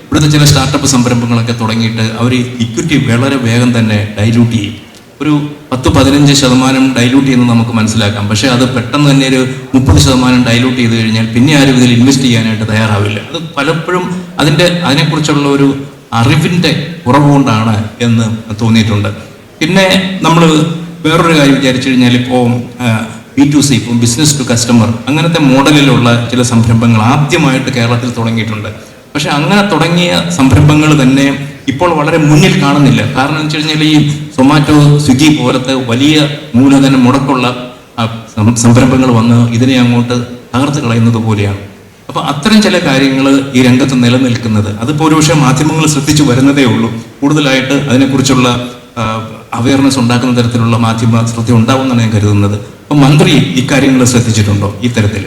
A: ഇവിടുത്തെ ചില സ്റ്റാർട്ടപ്പ് സംരംഭങ്ങളൊക്കെ തുടങ്ങിയിട്ട് അവർ ഇക്വിറ്റി വളരെ വേഗം തന്നെ ഡൈല്യൂട്ട് ചെയ്യും. ഒരു 10-15% ഡൈല്യൂട്ട് ചെയ്യുന്നത് നമുക്ക് മനസ്സിലാക്കാം. പക്ഷേ അത് പെട്ടെന്ന് തന്നെ ഒരു 30% ഡൈല്യൂട്ട് ചെയ്ത് കഴിഞ്ഞാൽ പിന്നെ ആരും ഇതിൽ ഇൻവെസ്റ്റ് ചെയ്യാനായിട്ട് തയ്യാറാവില്ല. അത് പലപ്പോഴും അതിനെക്കുറിച്ചുള്ള ഒരു അറിവിൻ്റെ കുറവ് കൊണ്ടാണ് എന്ന് തോന്നിയിട്ടുണ്ട്. പിന്നെ നമ്മൾ വേറൊരു കാര്യം വിചാരിച്ചു കഴിഞ്ഞാൽ, ഇപ്പോൾ B2C, ഇപ്പോൾ ബിസിനസ് ടു കസ്റ്റമർ, അങ്ങനത്തെ മോഡലിലുള്ള ചില സംരംഭങ്ങൾ ആദ്യമായിട്ട് കേരളത്തിൽ തുടങ്ങിയിട്ടുണ്ട്. പക്ഷെ അങ്ങനെ തുടങ്ങിയ സംരംഭങ്ങൾ തന്നെ ഇപ്പോൾ വളരെ മുന്നിൽ കാണുന്നില്ല. കാരണം എന്ന് വെച്ച് കഴിഞ്ഞാൽ, ഈ സൊമാറ്റോ, സ്വിഗ്ഗി പോലത്തെ വലിയ മൂലധനം മുടക്കുള്ള സംരംഭങ്ങൾ വന്ന് ഇതിനെ അങ്ങോട്ട് തകർത്ത് കളയുന്നത് പോലെയാണ്. അപ്പൊ അത്തരം ചില കാര്യങ്ങൾ ഈ രംഗത്ത് നിലനിൽക്കുന്നത്, അതിപ്പോൾ ഒരുപക്ഷെ മാധ്യമങ്ങൾ ശ്രദ്ധിച്ചു വരുന്നതേ ഉള്ളൂ. കൂടുതലായിട്ട് അതിനെക്കുറിച്ചുള്ള അവയർനെസ് ഉണ്ടാക്കുന്ന തരത്തിലുള്ള മാധ്യമ ശ്രദ്ധ ഉണ്ടാവും എന്നാണ് ഞാൻ കരുതുന്നത്. അപ്പൊ മന്ത്രി ഇക്കാര്യങ്ങൾ ശ്രദ്ധിച്ചിട്ടുണ്ടോ ഇത്തരത്തിൽ?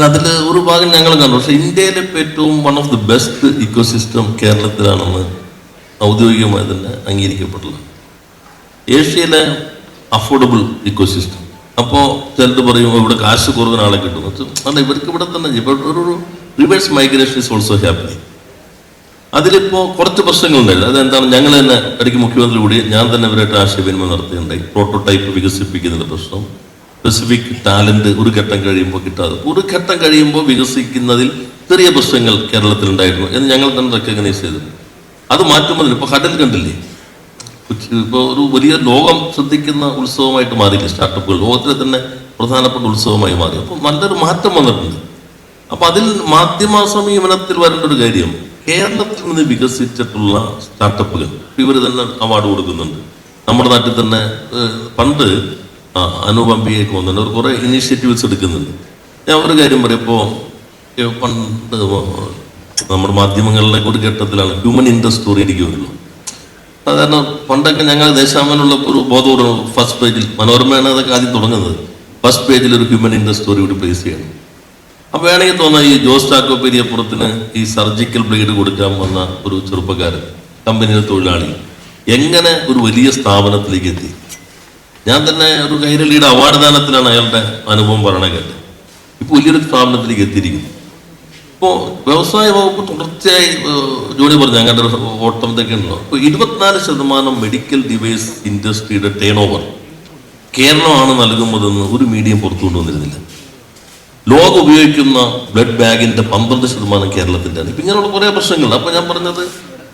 B: അതിൽ ഒരു ഭാഗം ഞങ്ങൾ കണ്ടു. പക്ഷെ ഇന്ത്യയിലെ ഏറ്റവും one of the best ecosystem കേരളത്തിലാണെന്ന് ഔദ്യോഗികമായി തന്നെ അംഗീകരിക്കപ്പെട്ടുള്ളത്. ഏഷ്യയിലെ അഫോർഡബിൾ ഇക്കോസിസ്റ്റം. അപ്പോൾ ചിലത് പറയും ഇവിടെ കാശ് കുറവിന് ആളെ കിട്ടും. അല്ല, ഇവർക്ക് ഇവിടെ തന്നെ ഒരു reverse migration is also happening. അതിലിപ്പോൾ കുറച്ച് പ്രശ്നങ്ങളുണ്ടായിരുന്നു. അതെന്താണ്, ഞങ്ങൾ തന്നെ ഇടയ്ക്ക് മുഖ്യമന്ത്രി കൂടി ഞാൻ തന്നെ ഇവരായിട്ട് ആശയവിനിമയം നടത്തിയിട്ടുണ്ടായി. പ്രോട്ടോടൈപ്പ് വികസിപ്പിക്കുന്നതിൻ്റെ പ്രശ്നം, സ്പെസിഫിക് ടാലന്റ് ഒരു ഘട്ടം കഴിയുമ്പോൾ കിട്ടാതെ, ഒരു ഘട്ടം കഴിയുമ്പോൾ വികസിക്കുന്നതിൽ ചെറിയ പ്രശ്നങ്ങൾ കേരളത്തിലുണ്ടായിരുന്നു എന്ന് ഞങ്ങൾ തന്നെ റെക്കഗ്നൈസ് ചെയ്തിട്ടുണ്ട്. അത് മാറ്റുമ്പോൾ ഇപ്പോൾ ഹഡൽ കണ്ടില്ലേ, ഇപ്പോൾ ഒരു വലിയ ലോകം ശ്രദ്ധിക്കുന്ന ഉത്സവമായിട്ട് മാറിയില്ലേ സ്റ്റാർട്ടപ്പുകൾ, ലോകത്തിലെ തന്നെ പ്രധാനപ്പെട്ട ഉത്സവമായി മാറി. അപ്പോൾ നല്ലൊരു മാറ്റം വന്നിട്ടുണ്ട്. അപ്പോൾ അതിൽ മാധ്യമ സമീപനത്തിൽ വരേണ്ട ഒരു കാര്യം, കേരളത്തിൽ നിന്ന് വികസിച്ചിട്ടുള്ള സ്റ്റാർട്ടപ്പുകൾ ഇവർ തന്നെ അവാർഡ് കൊടുക്കുന്നുണ്ട്. നമ്മുടെ നാട്ടിൽ തന്നെ പണ്ട് അനുപമ്പിയൊക്കെ വന്നിട്ടുണ്ട്, അവർ കുറേ ഇനീഷ്യേറ്റീവ്സ് എടുക്കുന്നുണ്ട്. ഞാൻ ഒരു കാര്യം പറയപ്പോൾ, പണ്ട് നമ്മുടെ മാധ്യമങ്ങളിലെ ഒരു ഘട്ടത്തിലാണ് ഹ്യൂമൻ ഇൻട്രസ്റ്റ് സ്റ്റോറി എനിക്ക് വരുള്ളൂ. സാധാരണ പണ്ടൊക്കെ ഞങ്ങൾ ദേശാമനുള്ള ഒരു ബോധപൂർവ്വം ഫസ്റ്റ് പേജിൽ, മനോരമയാണ് അതൊക്കെ ആദ്യം തുടങ്ങുന്നത്, ഫസ്റ്റ് പേജിൽ ഒരു ഹ്യൂമൻ ഇൻട്രസ്റ്റ് സ്റ്റോറി കൂടി പ്ലേസ് ചെയ്യണം. അപ്പോൾ വേണമെങ്കിൽ തോന്നാം ഈ ജോസ് ചാക്കോ പെരിയപ്പുറത്തിന് ഈ സർജിക്കൽ ബ്ലേഡ് കൊടുക്കാൻ വന്ന ഒരു ചെറുപ്പക്കാരൻ, കമ്പനിയിലെ തൊഴിലാളി, എങ്ങനെ ഒരു വലിയ സ്ഥാപനത്തിലേക്ക് എത്തി. ഞാൻ തന്നെ ഒരു കൈരളിയുടെ അവാർഡ് ദാനത്തിലാണ് അയാളുടെ അനുഭവം പറയണ കേട്ടത്. ഇപ്പോൾ വലിയൊരു സ്ഥാപനത്തിലേക്ക് എത്തിയിരിക്കുന്നു. ഇപ്പോൾ വ്യവസായ വകുപ്പ് തുടർച്ചയായി ജോലി പറഞ്ഞു ഞങ്ങളുടെ ഒരു ഓട്ടം ഇതൊക്കെ ഉണ്ടല്ലോ. ഇപ്പോൾ 24% മെഡിക്കൽ ഡിവൈസ് ഇൻഡസ്ട്രിയുടെ ടേൺ ഓവർ കേരളമാണ് നൽകുന്നതെന്ന് ഒരു മീഡിയം പുറത്തു കൊണ്ടുവന്നിരുന്നില്ല. ലോകം ഉപയോഗിക്കുന്ന ബ്ലഡ് ബാഗിന്റെ 12% കേരളത്തിൻ്റെയാണ്. ഇപ്പം ഇങ്ങനെയുള്ള കുറേ പ്രശ്നങ്ങളുണ്ട്. അപ്പോൾ ഞാൻ പറഞ്ഞത്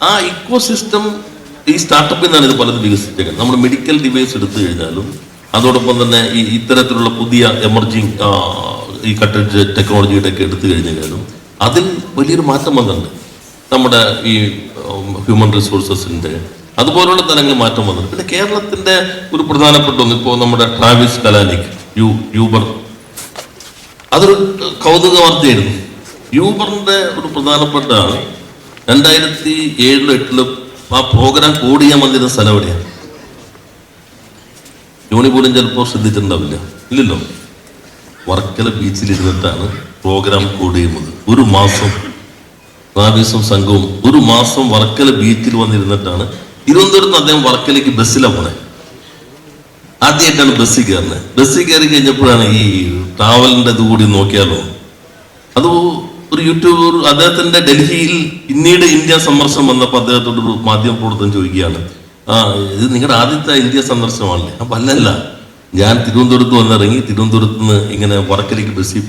B: ആ ഇക്കോസിസ്റ്റം ഈ സ്റ്റാർട്ടപ്പിൽ നിന്നാണ് ഇത് പലതും വികസിച്ചേക്കുന്നത്. നമ്മൾ മെഡിക്കൽ ഡിവൈസ് എടുത്തു കഴിഞ്ഞാലും അതോടൊപ്പം തന്നെ ഈ ഇത്തരത്തിലുള്ള പുതിയ എമർജിങ് ഈ കട്ടേജ് ടെക്നോളജിയുടെ ഒക്കെ എടുത്തു കഴിഞ്ഞാലും അതിൽ വലിയൊരു മാറ്റം വന്നിട്ടുണ്ട്. നമ്മുടെ ഈ ഹ്യൂമൻ റിസോഴ്സസിൻ്റെ അതുപോലുള്ള തലങ്ങളിൽ മാറ്റം വന്നിട്ടുണ്ട്. പിന്നെ കേരളത്തിൻ്റെ ഒരു പ്രധാനപ്പെട്ട ഒന്ന്, ഇപ്പോൾ നമ്മുടെ ട്രാവിസ് കലാനിക് യൂബർ, അതൊരു കൗതുക വാർത്തയായിരുന്നു. യൂബറിൻ്റെ ഒരു പ്രധാനപ്പെട്ട 2007-08 ആ പ്രോഗ്രാം കോഡ് ചെയ്യാൻ വന്നിരുന്ന സ്ഥലം എവിടെയാണ്? ജോണി പോലും ചിലപ്പോൾ ശ്രദ്ധിച്ചിട്ടുണ്ടാവില്ല, ഇല്ലല്ലോ. വർക്കല ബീച്ചിലിരുന്നിട്ടാണ് പ്രോഗ്രാം കോഡ് ചെയ്യുന്നത്. ഒരു മാസം ട്രാവിസും സംഘവും ഒരു മാസം വർക്കല ബീച്ചിൽ വന്നിരുന്നിട്ടാണ്. തിരുവനന്തപുരത്ത് അദ്ദേഹം വർക്കലേക്ക് ബസ്സിലാണ് പോണേ. ആദ്യമായിട്ടാണ് ബസ്സിൽ കയറുന്നത്. ബസ്സിൽ കയറി കഴിഞ്ഞപ്പോഴാണ് ഈ ട്രാവലിൻ്റെ ഇത് കൂടി നോക്കിയാലോ, അത് ഒരു യൂട്യൂബർ അദ്ദേഹത്തിന്റെ ഡൽഹിയിൽ പിന്നീട് ഇന്ത്യ സന്ദർശനം വന്നപ്പോൾ അദ്ദേഹത്തോട് ഒരു മാധ്യമ പ്രവർത്തനം ചോദിക്കുകയാണ്, ഇത് നിങ്ങളുടെ ആദ്യത്തെ ഇന്ത്യ സന്ദർശനമാണല്ലേ? അപ്പം അല്ലല്ല, ഞാൻ തിരുവനന്തപുരത്ത് വന്നിറങ്ങി, തിരുവനന്തപുരത്ത് നിന്ന് ഇങ്ങനെ വർക്കലേക്ക് ബസ്സിൽ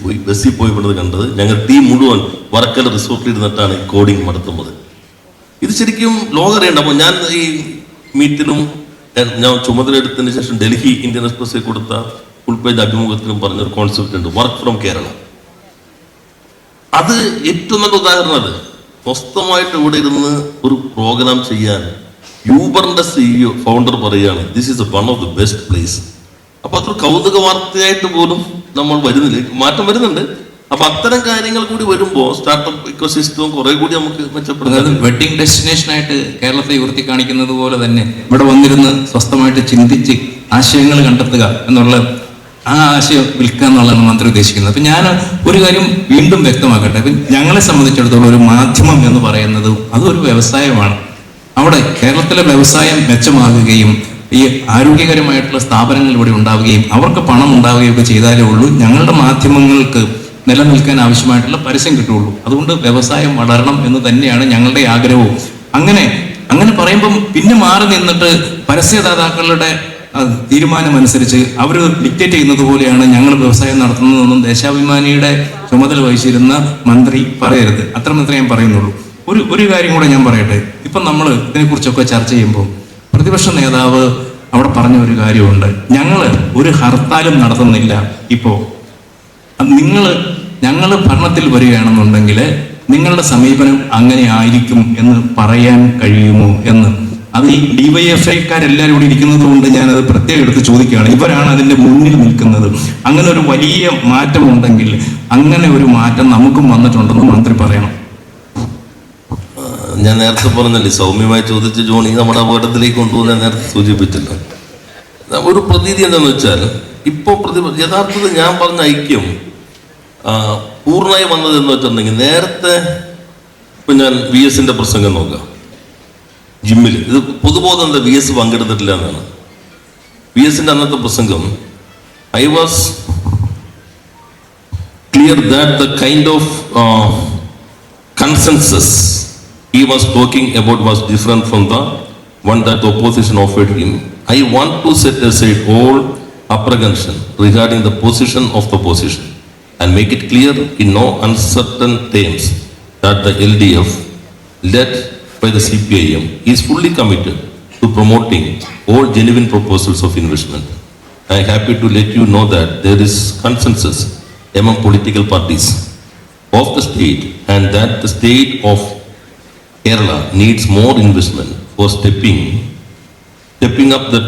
B: പോയി പെടുന്നത് കണ്ടത് ഞങ്ങൾ ടീം മുഴുവൻ വർക്കല റിസോർട്ടിൽ ഇരുന്നിട്ടാണ് ഈ കോഡിങ് നടത്തുന്നത്. ഇത് ശരിക്കും ലോകം അറിയണ്ട. അപ്പോൾ ഞാൻ ഈ മീറ്റിലും ഞാൻ ചുമതല എടുത്തതിന് ശേഷം ഡൽഹി ഇന്ത്യൻ എക്സ്പ്രസിൽ കൊടുത്ത ഫുൾ പേജ് അഭിമുഖത്തിലും പറഞ്ഞൊരു കോൺസെപ്റ്റ് ഉണ്ട്, വർക്ക് ഫ്രം കേരള. അത് ഏറ്റവും നല്ല ഉദാഹരണം. അത് സ്വസ്ഥമായിട്ട് ഇവിടെ ഇരുന്ന് ഒരു പ്രോഗ്രാം ചെയ്യാൻ യൂബറിന്റെ CEO ഫൗണ്ടർ പറയുകയാണ്, this is one of the best place. അപ്പൊ അതൊരു കൗതുക വാർത്തയായിട്ട് പോലും നമ്മൾ വരുന്നില്ല, മാറ്റം വരുന്നുണ്ട്. അപ്പൊ അത്തരം കാര്യങ്ങൾ കൂടി വരുമ്പോൾ സ്റ്റാർട്ടപ്പ് ഇക്കോസിസ്റ്റവും കുറെ കൂടി നമുക്ക് മെച്ചപ്പെടുന്നത്.
A: വെഡിങ് ഡെസ്റ്റിനേഷൻ ആയിട്ട് കേരളത്തെ ഉയർത്തി കാണിക്കുന്നത് പോലെ തന്നെ ഇവിടെ വന്നിരുന്ന് സ്വസ്ഥമായിട്ട് ചിന്തിച്ച് ആശയങ്ങൾ കണ്ടെത്തുക എന്നുള്ള ആ ആശയം വിൽക്കുക എന്നുള്ളതാണ് മന്ത്രി ഉദ്ദേശിക്കുന്നത്. അപ്പം ഞാൻ ഒരു കാര്യം വീണ്ടും വ്യക്തമാക്കട്ടെ. ഇപ്പം ഞങ്ങളെ സംബന്ധിച്ചിടത്തോളം ഒരു മാധ്യമം എന്ന് പറയുന്നത് അതൊരു വ്യവസായമാണ്. അവിടെ കേരളത്തിലെ വ്യവസായം മെച്ചമാകുകയും ഈ ആരോഗ്യകരമായിട്ടുള്ള സ്ഥാപനങ്ങൾ ഇവിടെ ഉണ്ടാവുകയും അവർക്ക് പണം ഉണ്ടാവുകയും ഒക്കെ ചെയ്താലേ ഉള്ളൂ ഞങ്ങളുടെ മാധ്യമങ്ങൾക്ക് നിലനിൽക്കാൻ ആവശ്യമായിട്ടുള്ള പരസ്യം കിട്ടുകയുള്ളൂ. അതുകൊണ്ട് വ്യവസായം വളരണം എന്ന് തന്നെയാണ് ഞങ്ങളുടെ ആഗ്രഹവും. അങ്ങനെ പറയുമ്പം പിന്നെ മാറി നിന്നിട്ട് പരസ്യദാതാക്കളുടെ തീരുമാനമനുസരിച്ച് അവർ ഡിക്റ്റേറ്റ് ചെയ്യുന്നത് പോലെയാണ് ഞങ്ങൾ വ്യവസായം നടത്തുന്നതെന്നും ദേശാഭിമാനിയുടെ ചുമതല വഹിച്ചിരുന്ന മന്ത്രി പറയരുത്. അത്രമാത്രമേ ഞാൻ പറയുന്നുള്ളൂ. ഒരു കാര്യം കൂടെ ഞാൻ പറയട്ടെ. ഇപ്പം നമ്മൾ ഇതിനെക്കുറിച്ചൊക്കെ ചർച്ച ചെയ്യുമ്പോൾ പ്രതിപക്ഷ നേതാവ് അവിടെ പറഞ്ഞ ഒരു കാര്യമുണ്ട്, ഞങ്ങൾ ഒരു ഹർത്താലും നടത്തുന്നില്ല. ഇപ്പോൾ ഞങ്ങൾ ഭരണത്തിൽ വരികയാണെന്നുണ്ടെങ്കിൽ നിങ്ങളുടെ സമീപനം അങ്ങനെ ആയിരിക്കും എന്ന് പറയാൻ കഴിയുമോ എന്ന്. അത് ഈ DYFIക്കാരെല്ലാവരും കൂടി ഇരിക്കുന്നത് കൊണ്ട് ഞാനത് പ്രത്യേകം എടുത്ത് ചോദിക്കുകയാണ്. ഇവരാണ് അതിൻ്റെ മുന്നിൽ നിൽക്കുന്നത്. അങ്ങനെ ഒരു വലിയ മാറ്റം ഉണ്ടെങ്കിൽ അങ്ങനെ ഒരു മാറ്റം നമുക്കും വന്നിട്ടുണ്ടെന്ന് മന്ത്രി പറയണം.
B: ഞാൻ നേരത്തെ പറഞ്ഞല്ലേ, സൗമ്യമായി ചോദിച്ച ജോണി നമ്മുടെ അപകടത്തിലേക്ക് കൊണ്ടുപോകാൻ നേരത്തെ സൂചിപ്പിച്ചില്ല. ഒരു പ്രതീതി എന്താണെന്ന് വെച്ചാൽ ഇപ്പോൾ യഥാർത്ഥത്തിൽ ഞാൻ പറഞ്ഞ ഐക്യം പൂർണ്ണമായി വന്നത് എന്ന് വെച്ചിട്ടുണ്ടെങ്കിൽ നേരത്തെ ഇപ്പൊ ഞാൻ VS-ന്റെ പ്രസംഗം നോക്കാം, ജിമ്മിൽ ഇത് പൊതുബോധം എന്താ VS പങ്കെടുത്തിട്ടില്ല എന്നാണ്. VS-ന്റെ അന്നത്തെ പ്രസംഗം, I was clear that the kind of consensus he was talking about was different from the one that the opposition offered him. I want to set aside all apprehension regarding the position of the opposition and make it clear in no uncertain terms that the LDF, led by the CPIM, is fully committed to promoting all genuine proposals of investment. I am happy to let you know that there is consensus among political parties of the state and that the state of Kerala needs more investment for stepping up the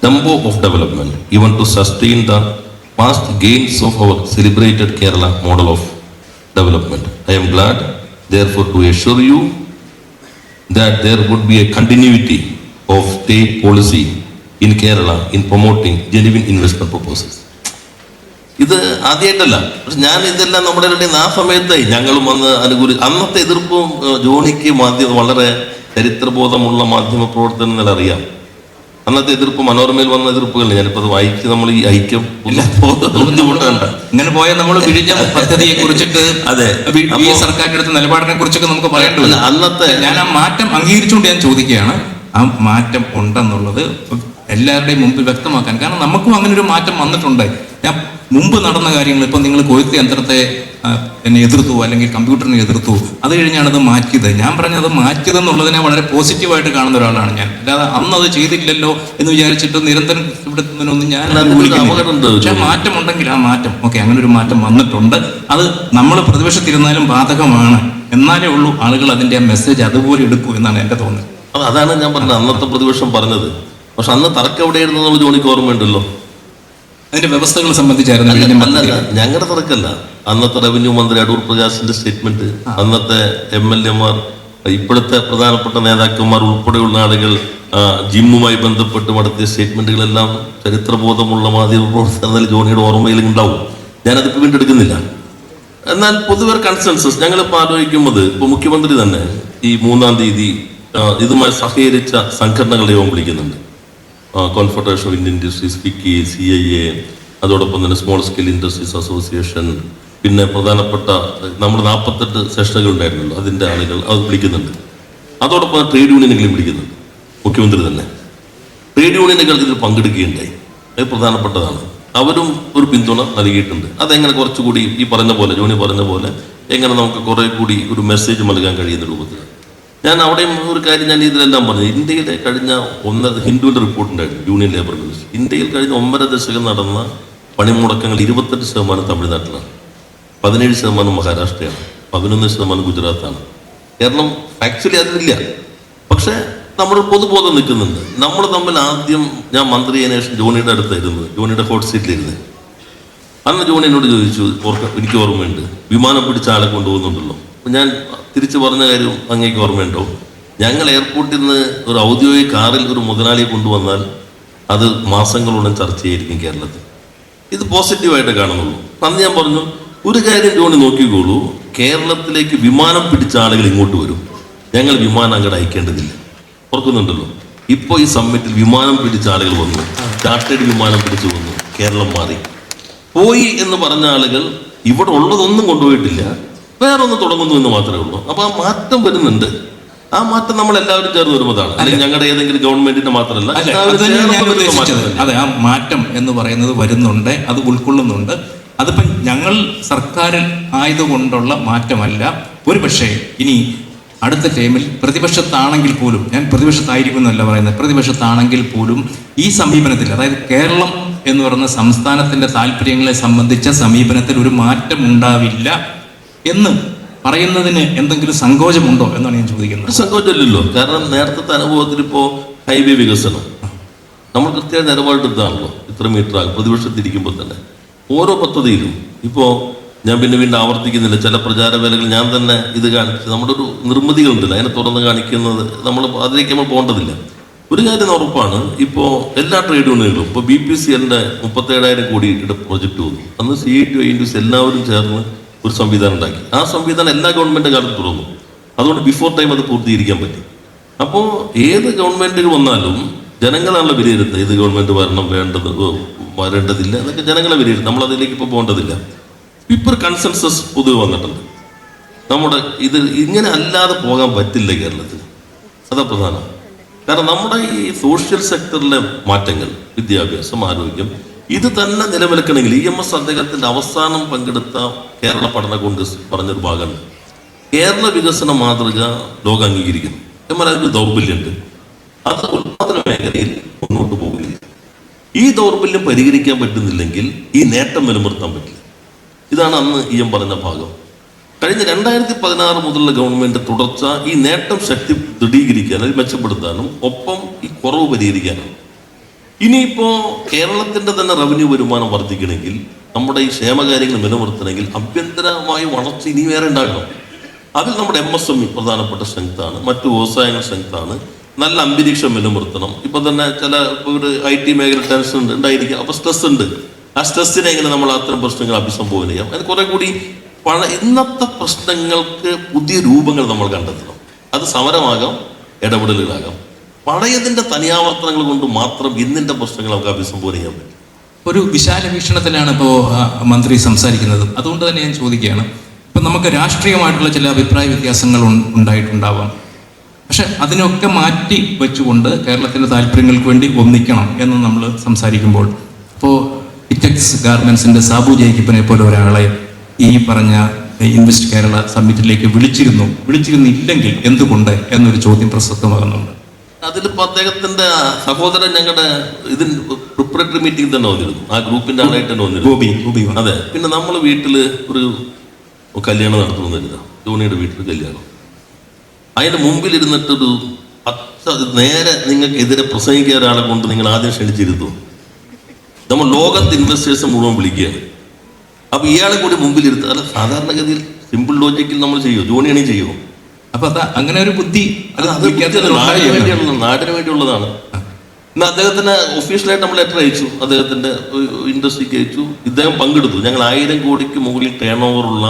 B: tempo of development, even to sustain the past gains of our celebrated Kerala model of development. I am glad, therefore, to assure you that there would be a continuity of state policy in Kerala in promoting genuine investment proposals. ഇത് ആദ്യമായിട്ടല്ല, പക്ഷെ ഞാൻ ഇതെല്ലാം നമ്മുടെ ഇടയിൽ ആ സമയത്തായി ഞങ്ങളും വന്ന് അന്നത്തെ എതിർപ്പും ജോണിക്ക് വളരെ ചരിത്രബോധമുള്ള മാധ്യമ പ്രവർത്തനം എന്നാൽ അറിയാം. അന്നത്തെ എതിർപ്പ് മനോരമയിൽ വന്ന എതിർപ്പുകൾ ഞാനിപ്പോ അത് വായിച്ച് നമ്മൾ ഈ ഐക്യം ബുദ്ധിമുട്ടുണ്ട്.
A: ഇങ്ങനെ പോയാൽ നമ്മൾ വിഴിഞ്ഞ പദ്ധതിയെ കുറിച്ചിട്ട് അതെ സർക്കാരിന്റെ അടുത്ത നിലപാടിനെ കുറിച്ചൊക്കെ നമുക്ക് പറയേണ്ടത്.
B: അന്നത്തെ
A: ഞാൻ ആ മാറ്റം അംഗീകരിച്ചുകൊണ്ട് ഞാൻ ചോദിക്കുകയാണ്, ആ മാറ്റം ഉണ്ടെന്നുള്ളത് എല്ലാവരുടെയും മുമ്പിൽ വ്യക്തമാക്കാൻ. കാരണം നമുക്കും അങ്ങനെ ഒരു മാറ്റം വന്നിട്ടുണ്ട്. ഞാൻ മുമ്പ് നടന്ന കാര്യങ്ങൾ, ഇപ്പം നിങ്ങൾ കൊയ്ത്ത് യന്ത്രത്തെ എന്നെ എതിർത്തു, അല്ലെങ്കിൽ കമ്പ്യൂട്ടറിനെ എതിർത്തു, അത് കഴിഞ്ഞാണ് അത് മാറ്റിയത്. ഞാൻ പറഞ്ഞത് മാറ്റിയതെന്നുള്ളതിനെ വളരെ പോസിറ്റീവായിട്ട് കാണുന്ന ഒരാളാണ് ഞാൻ. അല്ലാതെ അന്ന് അത് ചെയ്തില്ലല്ലോ എന്ന് വിചാരിച്ചിട്ട് നിരന്തരം ഇവിടുന്നതിനൊന്നും ഞാൻ അനുകൂലിക്കുന്നില്ല. പക്ഷെ മാറ്റം ഉണ്ടെങ്കിൽ ആ മാറ്റം അങ്ങനെ ഒരു മാറ്റം വന്നിട്ടുണ്ട്. അത് നമ്മൾ പ്രതിപക്ഷത്തിരുന്നാലും ബാധകമാണ്. എന്നാലേ ഉള്ളൂ ആളുകൾ അതിന്റെ ആ മെസ്സേജ് അതുപോലെ എടുക്കൂ എന്നാണ് എൻ്റെ തോന്നൽ.
B: അതാണ് ഞാൻ പറഞ്ഞത്, അന്നത്തെ പ്രതിപക്ഷം പറഞ്ഞത്. പക്ഷെ അന്ന് തർക്കം എവിടെയായിരുന്നു എന്നുള്ള ജോണിക്ക് ഓർമ്മയുണ്ടല്ലോ.
A: അതിന്റെ വ്യവസ്ഥകൾ സംബന്ധിച്ചായിരുന്നു
B: ഞങ്ങളുടെ തർക്കമല്ല. അന്നത്തെ റവന്യൂ മന്ത്രി അടൂർ പ്രകാശിന്റെ സ്റ്റേറ്റ്മെന്റ്, അന്നത്തെ MLA-മാർ, ഇപ്പോഴത്തെ പ്രധാനപ്പെട്ട നേതാക്കന്മാർ ഉൾപ്പെടെയുള്ള ആളുകൾ ജിമ്മുമായി ബന്ധപ്പെട്ട് നടത്തിയ സ്റ്റേറ്റ്മെന്റുകളെല്ലാം ചരിത്രബോധമുള്ള മാധ്യമ പ്രവർത്തനത്തിൽ ജോണിയുടെ ഓർമ്മയിൽ ഉണ്ടാവും. ഞാനതിപ്പോൾ വീണ്ടെടുക്കുന്നില്ല. എന്നാൽ പൊതുവെ കൺസെൻസസ് ഞങ്ങളിപ്പോൾ ആലോചിക്കുമ്പോൾ ഇപ്പോൾ മുഖ്യമന്ത്രി തന്നെ ഈ 3-ാം തീയതി ഇതുമായി സഹകരിച്ച സംഘടനകളുടെ യോഗം വിളിക്കുന്നുണ്ട്. Confederation of Indian industries, FICCI, CIA, അതോടൊപ്പം തന്നെ സ്മോൾ സ്കെയിൽ ഇൻഡസ്ട്രീസ് അസോസിയേഷൻ, പിന്നെ പ്രധാനപ്പെട്ട നമ്മൾ 48 സെഷനുകൾ ഉണ്ടായിരുന്നല്ലോ, അതിൻ്റെ ആളുകൾ അത് വിളിക്കുന്നുണ്ട്. അതോടൊപ്പം ട്രേഡ് യൂണിയനുകളും വിളിക്കുന്നുണ്ട്. മുഖ്യമന്ത്രി തന്നെ ട്രേഡ് യൂണിയനുകൾ ഇതിൽ പങ്കെടുക്കുകയുണ്ടായി. അത് പ്രധാനപ്പെട്ടതാണ്. അവരും ഒരു പിന്തുണ നൽകിയിട്ടുണ്ട്. അതെങ്ങനെ കുറച്ചുകൂടി ഈ പറഞ്ഞ പോലെ, ജോണി പറഞ്ഞ പോലെ, എങ്ങനെ നമുക്ക് കുറെ കൂടി ഒരു മെസ്സേജ് നൽകാൻ കഴിയുന്ന രൂപത്തിൽ ഞാൻ അവിടെയും ഒരു കാര്യം ഞാൻ ഇതിലെല്ലാം പറഞ്ഞു. ഇന്ത്യയിലെ കഴിഞ്ഞ ഹിന്ദുവിൻ്റെ റിപ്പോർട്ടുണ്ടായിരുന്നു, യൂണിയൻ ലേബർ മിനിസ്റ്റർ. ഇന്ത്യയിൽ കഴിഞ്ഞ 1.5 ദശകം നടന്ന പണിമുടക്കങ്ങൾ 28% തമിഴ്നാട്ടിലാണ്, 17% മഹാരാഷ്ട്രയാണ്, 11% ഗുജറാത്താണ്. കേരളം ആക്ച്വലി അതിലില്ല. പക്ഷേ നമ്മൾ പൊതുബോധം നിൽക്കുന്നുണ്ട്. നമ്മൾ തമ്മിൽ ആദ്യം ഞാൻ മന്ത്രിയായ ശേഷം ജോണിയുടെ അടുത്തായിരുന്നത്, ജോണിയുടെ ഹോട്ട് സീറ്റിലിരുന്നത്. അന്ന് ജോണി എന്നോട് ചോദിച്ചു, എനിക്ക് ഓർമ്മയുണ്ട്, വിമാനം പിടിച്ച ആളെ കൊണ്ടുപോകുന്നുണ്ടല്ലോ. അപ്പം ഞാൻ തിരിച്ചു പറഞ്ഞ കാര്യം അങ്ങേക്ക് ഓർമ്മയുണ്ടോ? ഞങ്ങൾ എയർപോർട്ടിൽ നിന്ന് ഒരു ഔദ്യോഗിക കാറിൽ ഒരു മുതലാളിയെ കൊണ്ടുവന്നാൽ അത് മാസങ്ങളോളം ചർച്ചയായിരിക്കും കേരളത്തിൽ. ഇത് പോസിറ്റീവായിട്ട് കാണുന്നുള്ളൂ. അന്ന് ഞാൻ പറഞ്ഞു, ഒരു കാര്യം ജോണി നോക്കിക്കോളൂ, കേരളത്തിലേക്ക് വിമാനം പിടിച്ച ആളുകൾ ഇങ്ങോട്ട് വരും, ഞങ്ങൾ വിമാനം അങ്ങോട്ട് അയക്കേണ്ടതില്ല. ഓർക്കുന്നുണ്ടല്ലോ, ഇപ്പോൾ ഈ സമ്മിറ്റിൽ വിമാനം പിടിച്ച ആളുകൾ വന്നു, ചാർട്ടേഡ് വിമാനം പിടിച്ചു വന്നു, കേരളം മാറി. പോയി എന്ന് പറഞ്ഞ ആളുകൾ ഇവിടെ ഉള്ളതൊന്നും കൊണ്ടുപോയിട്ടില്ല, വേറെ ഒന്ന് തുടങ്ങുന്നു എന്ന് മാത്രമേ ഉള്ളൂ. അപ്പൊ ആ മാറ്റം വരുന്നുണ്ട്. ആ മാറ്റം നമ്മൾ എല്ലാവരും ചേർന്ന് വരുന്നതാണ്. അല്ലെങ്കിൽ ഞങ്ങളുടെ ഏതെങ്കിലും ഗവൺമെന്റിന്റെ മാത്രമല്ല,
A: അതെ, ആ മാറ്റം എന്ന് പറയുന്നത് വരുന്നുണ്ട്, അത് ഉൾക്കൊള്ളുന്നുണ്ട്. അതിപ്പം ഞങ്ങൾ സർക്കാരിൽ ആയതുകൊണ്ടുള്ള മാറ്റമല്ല. ഒരു പക്ഷേ ഇനി അടുത്ത ടൈമിൽ പ്രതിപക്ഷത്താണെങ്കിൽ പോലും, ഞാൻ പ്രതിപക്ഷത്തായിരിക്കും എന്നല്ല പറയുന്നത്, പ്രതിപക്ഷത്താണെങ്കിൽ പോലും ഈ സമീപനത്തിൽ, അതായത് കേരളം എന്ന് പറയുന്ന സംസ്ഥാനത്തിന്റെ താല്പര്യങ്ങളെ സംബന്ധിച്ച സമീപനത്തിൽ ഒരു മാറ്റം ഉണ്ടാവില്ല എന്ന് പറയുന്നതിന് എന്തെങ്കിലും സങ്കോചമുണ്ടോ എന്നാണ് ഞാൻ ചോദിക്കുന്നത്.
B: സങ്കോചമില്ലല്ലോ. കാരണം നേരത്തെ അനുഭവത്തിൽ ഇപ്പോൾ ഹൈവേ വികസനം നമ്മൾ കൃത്യമായി നിലപാടെടുത്താണല്ലോ. ഇത്ര മീറ്റർ ആകും പ്രതിപക്ഷത്തിരിക്കുമ്പോൾ തന്നെ ഓരോ പദ്ധതിയിലും. ഇപ്പോൾ ഞാൻ വീണ്ടും ആവർത്തിക്കുന്നില്ല, ചില പ്രചാരവേലകൾ ഞാൻ തന്നെ ഇത് കാണിച്ച് നമ്മുടെ ഒരു നിർമ്മിതികളുണ്ടല്ലോ, അതിനെ തുറന്ന് കാണിക്കുന്നത് അതിലേക്ക് നമ്മൾ പോകേണ്ടതില്ല. ഒരു കാര്യം ഉറപ്പാണ്, ഇപ്പോൾ എല്ലാ ട്രേഡ് യൂണിയനുകളും ഇപ്പോൾ BPCL 37,000 കോടിയുടെ പ്രോജക്റ്റ് വന്നു. അന്ന് CITU, INDUS എല്ലാവരും ചേർന്ന് ഒരു സംവിധാനം ഉണ്ടാക്കി. ആ സംവിധാനം എല്ലാ ഗവൺമെൻറ് കാലത്ത് തുറന്നു. അതുകൊണ്ട് ബിഫോർ ടൈം അത് പൂർത്തീകരിക്കാൻ പറ്റി. അപ്പോൾ ഏത് ഗവൺമെൻറ്റുകൾ വന്നാലും ജനങ്ങളാണല്ലോ വിലയിരുത്തുന്നത്. ഏത് ഗവൺമെൻറ് വരണം, വരേണ്ടതില്ല എന്നൊക്കെ ജനങ്ങളെ വിലയിരുത്തും. നമ്മളതിലേക്ക് ഇപ്പോൾ പോകേണ്ടതില്ല. ഇപ്പോൾ ഒരു കൺസെൻസസ് പൊതുവെ വന്നിട്ടുണ്ട്. നമ്മുടെ ഇത് ഇങ്ങനെ അല്ലാതെ പോകാൻ പറ്റില്ല കേരളത്തിൽ. അതാ പ്രധാനം. കാരണം നമ്മുടെ ഈ സോഷ്യൽ സെക്ടറിലെ മാറ്റങ്ങൾ, വിദ്യാഭ്യാസം, ആരോഗ്യം, ഇത് തന്നെ നിലനിൽക്കണമെങ്കിൽ EMS അദ്ദേഹത്തിൻ്റെ അവസാനം പങ്കെടുത്ത കേരള പഠന കോൺഗ്രസ് പറഞ്ഞൊരു ഭാഗമുണ്ട്. കേരള വികസന മാതൃക ലോകം അംഗീകരിക്കുന്നു. എന്നാൽ അതിന് ദൗർബല്യമുണ്ട്. അത് ഉൽപാദന മേഖലയിൽ മുന്നോട്ട് പോകില്ല. ഈ ദൗർബല്യം പരിഹരിക്കാൻ പറ്റുന്നില്ലെങ്കിൽ ഈ നേട്ടം നിലനിർത്താൻ പറ്റില്ല. ഇതാണ് അന്ന് EM പറഞ്ഞ ഭാഗം. കഴിഞ്ഞ 2016 മുതലുള്ള ഗവൺമെന്റ് തുടർച്ച ഈ നേട്ടം ശക്തി ദൃഢീകരിക്കാനും മെച്ചപ്പെടുത്താനും ഒപ്പം ഈ കുറവ് പരിഹരിക്കാനും. ഇനിയിപ്പോൾ കേരളത്തിൻ്റെ തന്നെ റവന്യൂ വരുമാനം വർദ്ധിക്കണമെങ്കിൽ, നമ്മുടെ ഈ ക്ഷേമകാര്യങ്ങൾ നിലനിർത്തണമെങ്കിൽ ആഭ്യന്തരമായ വളർച്ച ഇനി വേറെ ഉണ്ടാകണം. അതിൽ നമ്മുടെ MSME പ്രധാനപ്പെട്ട സ്ട്രെങ്ത്താണ്, മറ്റു വ്യവസായങ്ങൾ സ്ട്രെങ്ത്താണ്. നല്ല അന്തരീക്ഷം നിലനിർത്തണം. ഇപ്പം തന്നെ ചില ഒരു IT മേഖല ടെൻഷൻ ഉണ്ടായിരിക്കും. അപ്പോൾ സ്ട്രെസ് ഉണ്ട്. ആ സ്ട്രെസ്സിനെ എങ്ങനെ നമ്മൾ അത്തരം പ്രശ്നങ്ങൾ അഭിസംബോധന ചെയ്യാം? അത് കുറെ കൂടി ഇന്നത്തെ പ്രശ്നങ്ങൾക്ക് പുതിയ രൂപങ്ങൾ നമ്മൾ കണ്ടെത്തണം. അത് സമരമാകാം, ഇടപെടലുകളാകാം. പഴയതിൻ്റെ തനിയാവർത്തനങ്ങൾ കൊണ്ട് മാത്രം ഇന്നിൻ്റെ പ്രശ്നങ്ങൾ നമുക്ക് അഭിസംബോധന ചെയ്യാൻ പറ്റും.
A: ഒരു വിശാല വീക്ഷണത്തിലാണ് ഇപ്പോൾ മന്ത്രി സംസാരിക്കുന്നത്. അതുകൊണ്ട് തന്നെ ഞാൻ ചോദിക്കുകയാണ്, ഇപ്പം നമുക്ക് രാഷ്ട്രീയമായിട്ടുള്ള ചില അഭിപ്രായ വ്യത്യാസങ്ങൾ ഉണ്ടായിട്ടുണ്ടാവാം. പക്ഷെ അതിനൊക്കെ മാറ്റി വെച്ചുകൊണ്ട് കേരളത്തിൻ്റെ താല്പര്യങ്ങൾക്ക് വേണ്ടി ഒന്നിക്കണം എന്ന് നമ്മൾ സംസാരിക്കുമ്പോൾ, ഇപ്പോൾ ഇറ്റക്സ് ഗാർമെൻസിൻ്റെ സാബു ജേക്കബിനെ പോലെ ഒരാളെ ഈ പറഞ്ഞ ഇൻവെസ്റ്റ് കേരള സമ്മിറ്റിലേക്ക് വിളിച്ചിരുന്നില്ലെങ്കിൽ എന്തുകൊണ്ട് എന്നൊരു ചോദ്യം പ്രസക്തമാകുന്നുണ്ട്.
B: അതിലിപ്പോൾ അദ്ദേഹത്തിന്റെ സഹോദരൻ ഞങ്ങളുടെ ഇതിന് പ്രിപ്പറേറ്ററി മീറ്റിംഗ് തന്നെ വന്നിരുന്നു. ആ ഗ്രൂപ്പിന്റെ ആളായിട്ട് തന്നെ വന്നിരുന്നു. അതെ. പിന്നെ നമ്മൾ വീട്ടിൽ ഒരു കല്യാണം നടത്തുന്നില്ല, ജോണിയുടെ വീട്ടിൽ കല്യാണം. അതിന്റെ മുമ്പിൽ ഇരുന്നിട്ടൊരു നേരെ നിങ്ങൾക്ക് എതിരെ പ്രസംഗിക്കുക ഒരാളെ കൊണ്ട് നിങ്ങൾ ആദ്യം ക്ഷണിച്ചിരുന്നു. നമ്മൾ ലോകത്ത് ഇൻവെസ്റ്റേഴ്സ് മുഴുവൻ വിളിക്കുകയാണ്. അപ്പൊ ഇയാളെ കൂടി മുമ്പിൽ ഇരുത്തുക. അല്ല, സാധാരണഗതിയിൽ സിമ്പിൾ ലോജിക്കിൽ നമ്മൾ ചെയ്യുമോ? ജോണിയാണെങ്കിൽ ചെയ്യുമോ?
A: അപ്പൊ അങ്ങനെ ഒരു ബുദ്ധി
B: നാടിന് വേണ്ടിയുള്ളതാണ്. ഇന്ന് അദ്ദേഹത്തിന് ഒഫീഷ്യലായിട്ട് നമ്മൾ ലെറ്റർ അയച്ചു, അദ്ദേഹത്തിന്റെ ഇൻഡസ്ട്രിക്ക് അയച്ചു. ഇദ്ദേഹം പങ്കെടുത്തു. ഞങ്ങൾ 1000 കോടിക്ക് മുകളിൽ ടേൺ ഓവറുള്ള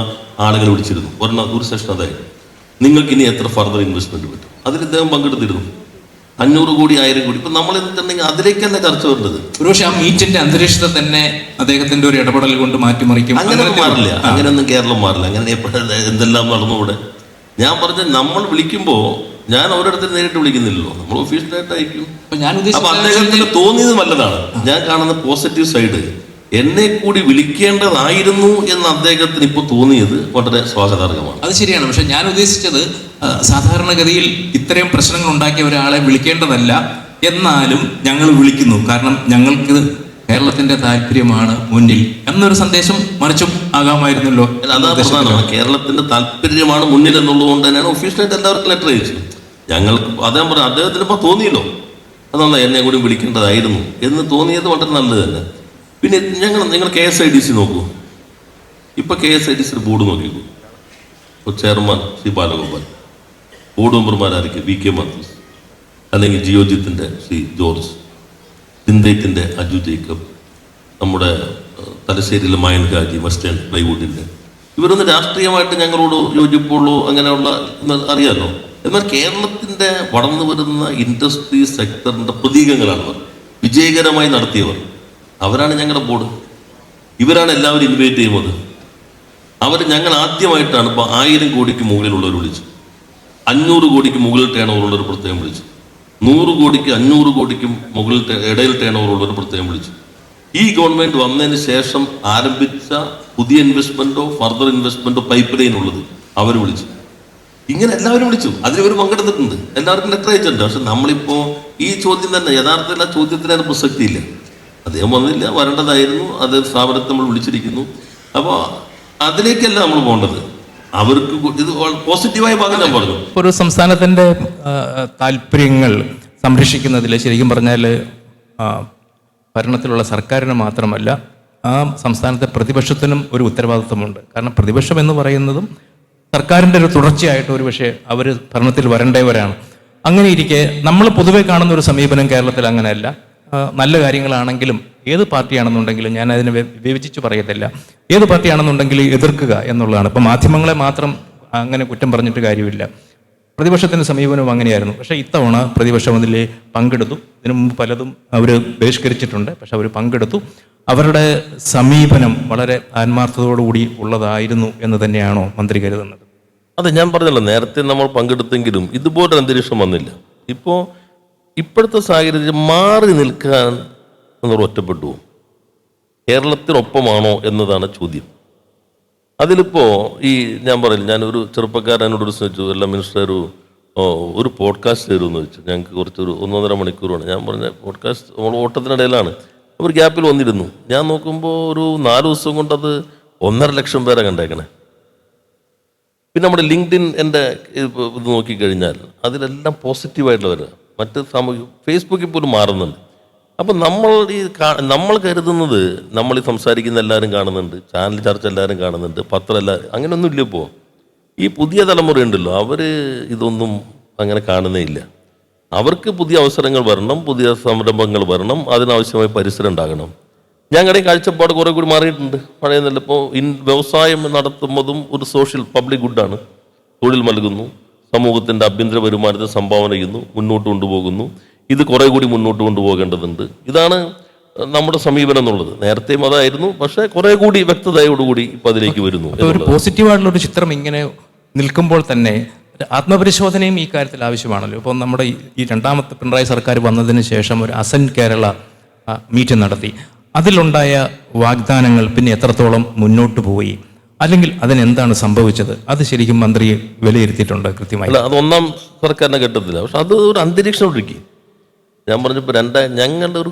B: ആളുകൾ വിളിച്ചിരുന്നു. ഒരു സെഷൻ അതായത് നിങ്ങൾക്ക് ഇനി എത്ര ഫർദർ ഇൻവെസ്റ്റ്മെന്റ് പറ്റും. അതിൽ ഇദ്ദേഹം പങ്കെടുത്തിരുന്നു. 500 കോടി 1000 കോടി. ഇപ്പൊ നമ്മൾ എന്തുണ്ടെങ്കിൽ അതിലേക്ക് തന്നെ ചർച്ച വേണ്ടത്.
A: ഒരുപക്ഷെ ആ മീറ്റിന്റെ അന്തരീക്ഷത്തെ തന്നെ അദ്ദേഹത്തിന്റെ ഒരു ഇടപെടൽ കൊണ്ട് മാറ്റിമറിക്കും.
B: അങ്ങനെയൊന്നും മാറില്ല. അങ്ങനെയൊന്നും കേരളം മാറില്ല. അങ്ങനെ എന്തെല്ലാം നടന്നുകൂടെ? ഞാൻ പറഞ്ഞ നമ്മൾ വിളിക്കുമ്പോൾ ഞാൻ ഒരിടത്തിൽ നേരിട്ട് വിളിക്കുന്നില്ലല്ലോ, നമ്മൾ ഒഫീഷ്യലായിട്ട് അയക്കും. അപ്പൊ അദ്ദേഹത്തിന് തോന്നിയത് നല്ലതാണ്. ഞാൻ കാണുന്ന പോസിറ്റീവ് സൈഡ്, എന്നെ കൂടി വിളിക്കേണ്ടതായിരുന്നു എന്ന് അദ്ദേഹത്തിന് ഇപ്പോൾ തോന്നിയത് വളരെ സ്വാഗതാർഹമാണ്.
A: അത് ശരിയാണ്. പക്ഷെ ഞാൻ ഉദ്ദേശിച്ചത് സാധാരണഗതിയിൽ ഇത്രയും പ്രശ്നങ്ങൾ ഉണ്ടാക്കിയ ഒരാളെ വിളിക്കേണ്ടതല്ല, എന്നാലും ഞങ്ങൾ വിളിക്കുന്നു, കാരണം ഞങ്ങൾക്ക് കേരളത്തിന്റെ താല്പര്യമാണ് മുന്നിൽ എന്നൊരു സന്ദേശം മറിച്ചും ആകാമായിരുന്നല്ലോ.
B: അതാ പ്രധാനമാണ്. കേരളത്തിന്റെ താല്പര്യമാണ് മുന്നിൽ എന്നുള്ളത് കൊണ്ട് തന്നെയാണ് ഒഫീഷ്യലായിട്ട് എല്ലാവർക്കും ലെറ്റർ അയച്ചു. ഞങ്ങൾക്ക് അദ്ദേഹം പറഞ്ഞു, അദ്ദേഹത്തിന് ഇപ്പൊ തോന്നിയല്ലോ, അതാണ് എന്നെ കൂടി വിളിക്കേണ്ടതായിരുന്നു എന്ന് തോന്നിയത് വളരെ നല്ലത് തന്നെ. പിന്നെ നിങ്ങൾ KSIDC നോക്കൂ. ഇപ്പൊ KSIDC ബോർഡ് നോക്കിക്കൂ. ഇപ്പോൾ ചെയർമാൻ ശ്രീ ബാലഗോപാൽ, ബോർഡ് മെമ്പർമാരായിരിക്കും VK മാത്യൂസ്, അല്ലെങ്കിൽ ജിയോജിത്തിന്റെ ശ്രീ ജോർജ്, സിന്തേറ്റിന്റെ അജു ജേക്കബ്, നമ്മുടെ തലശ്ശേരിയിലെ മയൻ ഹാജി, വെസ്റ്റേൺ പ്ലൈവുഡിന്റെ. ഇവരൊന്നും രാഷ്ട്രീയമായിട്ട് ഞങ്ങളോട് യോജിപ്പുള്ളൂ അങ്ങനെയുള്ള അറിയാമല്ലോ. എന്നാൽ കേരളത്തിന്റെ വളർന്നു വരുന്ന ഇൻഡസ്ട്രി സെക്ടറിന്റെ പ്രതീകങ്ങളാണ് അവർ, വിജയകരമായി നടത്തിയവർ. അവരാണ് ഞങ്ങളുടെ ബോർഡ്. ഇവരാണ് എല്ലാവരും ഇൻവൈറ്റ് ചെയ്യുന്നത്. ഞങ്ങൾ ആദ്യമായിട്ടാണ് ഇപ്പോൾ 1000 കോടിക്ക് മുകളിലുള്ളവർ വിളിച്ചു, 500 കോടിക്ക് മുകളിൽ ടേൺ ഓവറുള്ളവർ പ്രത്യേകം വിളിച്ചു, 100 കോടിക്ക് 500 കോടിക്കും മുകളിൽ ഇടയിൽ ടേൺ ഓവറുള്ളവർ പ്രത്യേകം വിളിച്ചു. ഈ ഗവൺമെന്റ് വന്നതിന് ശേഷം ആരംഭിച്ച പുതിയ ഇൻവെസ്റ്റ്മെന്റോ ഫർദർ ഇൻവെസ്റ്റ്മെന്റോ പൈപ്പ് ലൈൻ ഉള്ളത് അവർ വിളിച്ചു. ഇങ്ങനെ എല്ലാവരും വിളിച്ചു. അതിലവർ പങ്കെടുത്തിട്ടുണ്ട്. എല്ലാവർക്കും ലെറ്റർ അയച്ചിട്ടുണ്ട്. പക്ഷെ നമ്മളിപ്പോ ഈ ചോദ്യം തന്നെ യഥാർത്ഥത്തിൽ ആ ചോദ്യത്തിന് അതിന് പ്രസക്തിയില്ല. അദ്ദേഹം വന്നില്ല, വരേണ്ടതായിരുന്നു. അത് സ്ഥാപനത്തെ നമ്മൾ വിളിച്ചിരിക്കുന്നു. അപ്പോൾ അതിലേക്കല്ല നമ്മൾ പോകേണ്ടത്. അവർക്ക് ഇത് പോസിറ്റീവായ ഭാഗം ഞാൻ പറഞ്ഞു.
A: ഒരു സംസ്ഥാനത്തിന്റെ താല്പര്യങ്ങൾ സംരക്ഷിക്കുന്നതിൽ ശരിക്കും പറഞ്ഞാൽ ഭരണത്തിലുള്ള സർക്കാരിന് മാത്രമല്ല, ആ സംസ്ഥാനത്തെ പ്രതിപക്ഷത്തിനും ഒരു ഉത്തരവാദിത്വമുണ്ട്. കാരണം പ്രതിപക്ഷം എന്ന് പറയുന്നതും സർക്കാരിൻ്റെ ഒരു തുടർച്ചയായിട്ട് ഒരു പക്ഷേ അവർ ഭരണത്തിൽ വരേണ്ടവരാണ്. അങ്ങനെ ഇരിക്കെ നമ്മൾ പൊതുവെ കാണുന്ന ഒരു സമീപനം കേരളത്തിൽ അങ്ങനെയല്ല. നല്ല കാര്യങ്ങളാണെങ്കിലും ഏത് പാർട്ടിയാണെന്നുണ്ടെങ്കിലും ഞാൻ അതിനെ വിഭജിച്ച് പറയത്തില്ല, ഏത് പാർട്ടിയാണെന്നുണ്ടെങ്കിലും എതിർക്കുക എന്നുള്ളതാണ്. ഇപ്പം മാധ്യമങ്ങളെ മാത്രം അങ്ങനെ കുറ്റം പറഞ്ഞിട്ട് കാര്യമില്ല. പ്രതിപക്ഷത്തിൻ്റെ സമീപനവും അങ്ങനെയായിരുന്നു. പക്ഷേ ഇത്തവണ പ്രതിപക്ഷം അതിൽ പങ്കെടുത്തു. ഇതിനു മുമ്പ് പലതും അവർ ബഹിഷ്കരിച്ചിട്ടുണ്ട്, പക്ഷെ അവർ പങ്കെടുത്തു. അവരുടെ സമീപനം വളരെ ആത്മാർത്ഥതയോടുകൂടി ഉള്ളതായിരുന്നു എന്ന് തന്നെയാണോ മന്ത്രി കരുതുന്നത്?
B: അതെ, ഞാൻ പറഞ്ഞല്ലോ, നേരത്തെ നമ്മൾ പങ്കെടുത്തെങ്കിലും ഇതുപോലൊരു അന്തരീക്ഷം വന്നില്ല. ഇപ്പോഴത്തെ സാഹചര്യം മാറി നിൽക്കാൻ എന്നൊരു ഒറ്റപ്പെട്ടു. കേരളത്തിനൊപ്പമാണോ എന്നതാണ് ചോദ്യം. അതിലിപ്പോ ഞാൻ പറയില്ല, ഞാനൊരു ചെറുപ്പക്കാരനോട് ചോദിച്ചു, എല്ലാ മിനിസ്റ്റർ ഒരു പോഡ്കാസ്റ്റ് തരുമെന്ന് ചോദിച്ചു. ഞങ്ങൾക്ക് കുറച്ചൊരു 1.5 മണിക്കൂറാണ്. ഞാൻ പറഞ്ഞ പോഡ്കാസ്റ്റ് നമ്മൾ ഓട്ടത്തിനിടയിലാണ്. ഒരു ഗ്യാപ്പിൽ വന്നിരുന്നു. ഞാൻ നോക്കുമ്പോൾ ഒരു 4 ദിവസം കൊണ്ട് അത് 1.5 ലക്ഷം പേരെ കണ്ടേക്കണേ. പിന്നെ നമ്മുടെ ലിങ്ക്ഡിൻ എൻ്റെ ഇത് നോക്കിക്കഴിഞ്ഞാൽ അതിലെല്ലാം പോസിറ്റീവായിട്ടുള്ള വരിക. മറ്റ് ഫേസ്ബുക്കിൽ പോലും മാറുന്നുണ്ട്. അപ്പം നമ്മൾ കരുതുന്നത് നമ്മൾ ഈ സംസാരിക്കുന്ന എല്ലാവരും കാണുന്നുണ്ട്, ചാനൽ ചർച്ച എല്ലാവരും കാണുന്നുണ്ട്, പത്രം എല്ലാവരും, അങ്ങനെയൊന്നും ഇല്ല. ഇപ്പോൾ ഈ പുതിയ തലമുറ ഉണ്ടല്ലോ, അവർ ഇതൊന്നും അങ്ങനെ കാണുന്നേ ഇല്ല. അവർക്ക് പുതിയ അവസരങ്ങൾ വരണം, പുതിയ സംരംഭങ്ങൾ വരണം, അതിനാവശ്യമായ പരിസരം ഉണ്ടാകണം. ഞങ്ങളുടെ കാഴ്ചപ്പാട് കുറേ കൂടി മാറിയിട്ടുണ്ട്. പഴയ നല്ല ഇപ്പോൾ വ്യവസായം നടത്തുന്നതും ഒരു സോഷ്യൽ പബ്ലിക് ഗുഡാണ്. തൊഴിൽ നൽകുന്നു, സമൂഹത്തിൻ്റെ ആഭ്യന്തര വരുമാനത്തെ സംഭാവന ചെയ്യുന്നു, മുന്നോട്ട് കൊണ്ടുപോകുന്നു. ഇത് കുറേ കൂടി മുന്നോട്ട് കൊണ്ടുപോകേണ്ടതുണ്ട്. ഇതാണ് നമ്മുടെ സമീപനം എന്നുള്ളത്. നേരത്തെയും അതായിരുന്നു, പക്ഷേ കുറേ കൂടി വ്യക്തതയോടുകൂടി ഇപ്പം അതിലേക്ക് വരുന്നു.
A: ഒരു പോസിറ്റീവായിട്ടുള്ള ഒരു ചിത്രം ഇങ്ങനെ നിൽക്കുമ്പോൾ തന്നെ ആത്മപരിശോധനയും ഈ കാര്യത്തിൽ ആവശ്യമാണല്ലോ. ഇപ്പോൾ നമ്മുടെ ഈ 2ാമത്തെ പിണറായി സർക്കാർ വന്നതിന് ശേഷം ഒരു അസൻ കേരള മീറ്റിംഗ് നടത്തി. അതിലുണ്ടായ വാഗ്ദാനങ്ങൾ പിന്നെ എത്രത്തോളം മുന്നോട്ട് പോയി, അല്ലെങ്കിൽ അതിനെന്താണ് സംഭവിച്ചത്? അത് ശരിക്കും മന്ത്രി വിലയിരുത്തിയിട്ടുണ്ട് കൃത്യമായി?
B: അല്ല, അത് 1ാം സർക്കാരിനെ ഘട്ടത്തില്ല. പക്ഷെ അത് ഒരു അന്തരീക്ഷം ഒരുക്കി. ഞാൻ പറഞ്ഞപ്പോൾ ഞങ്ങളുടെ ഒരു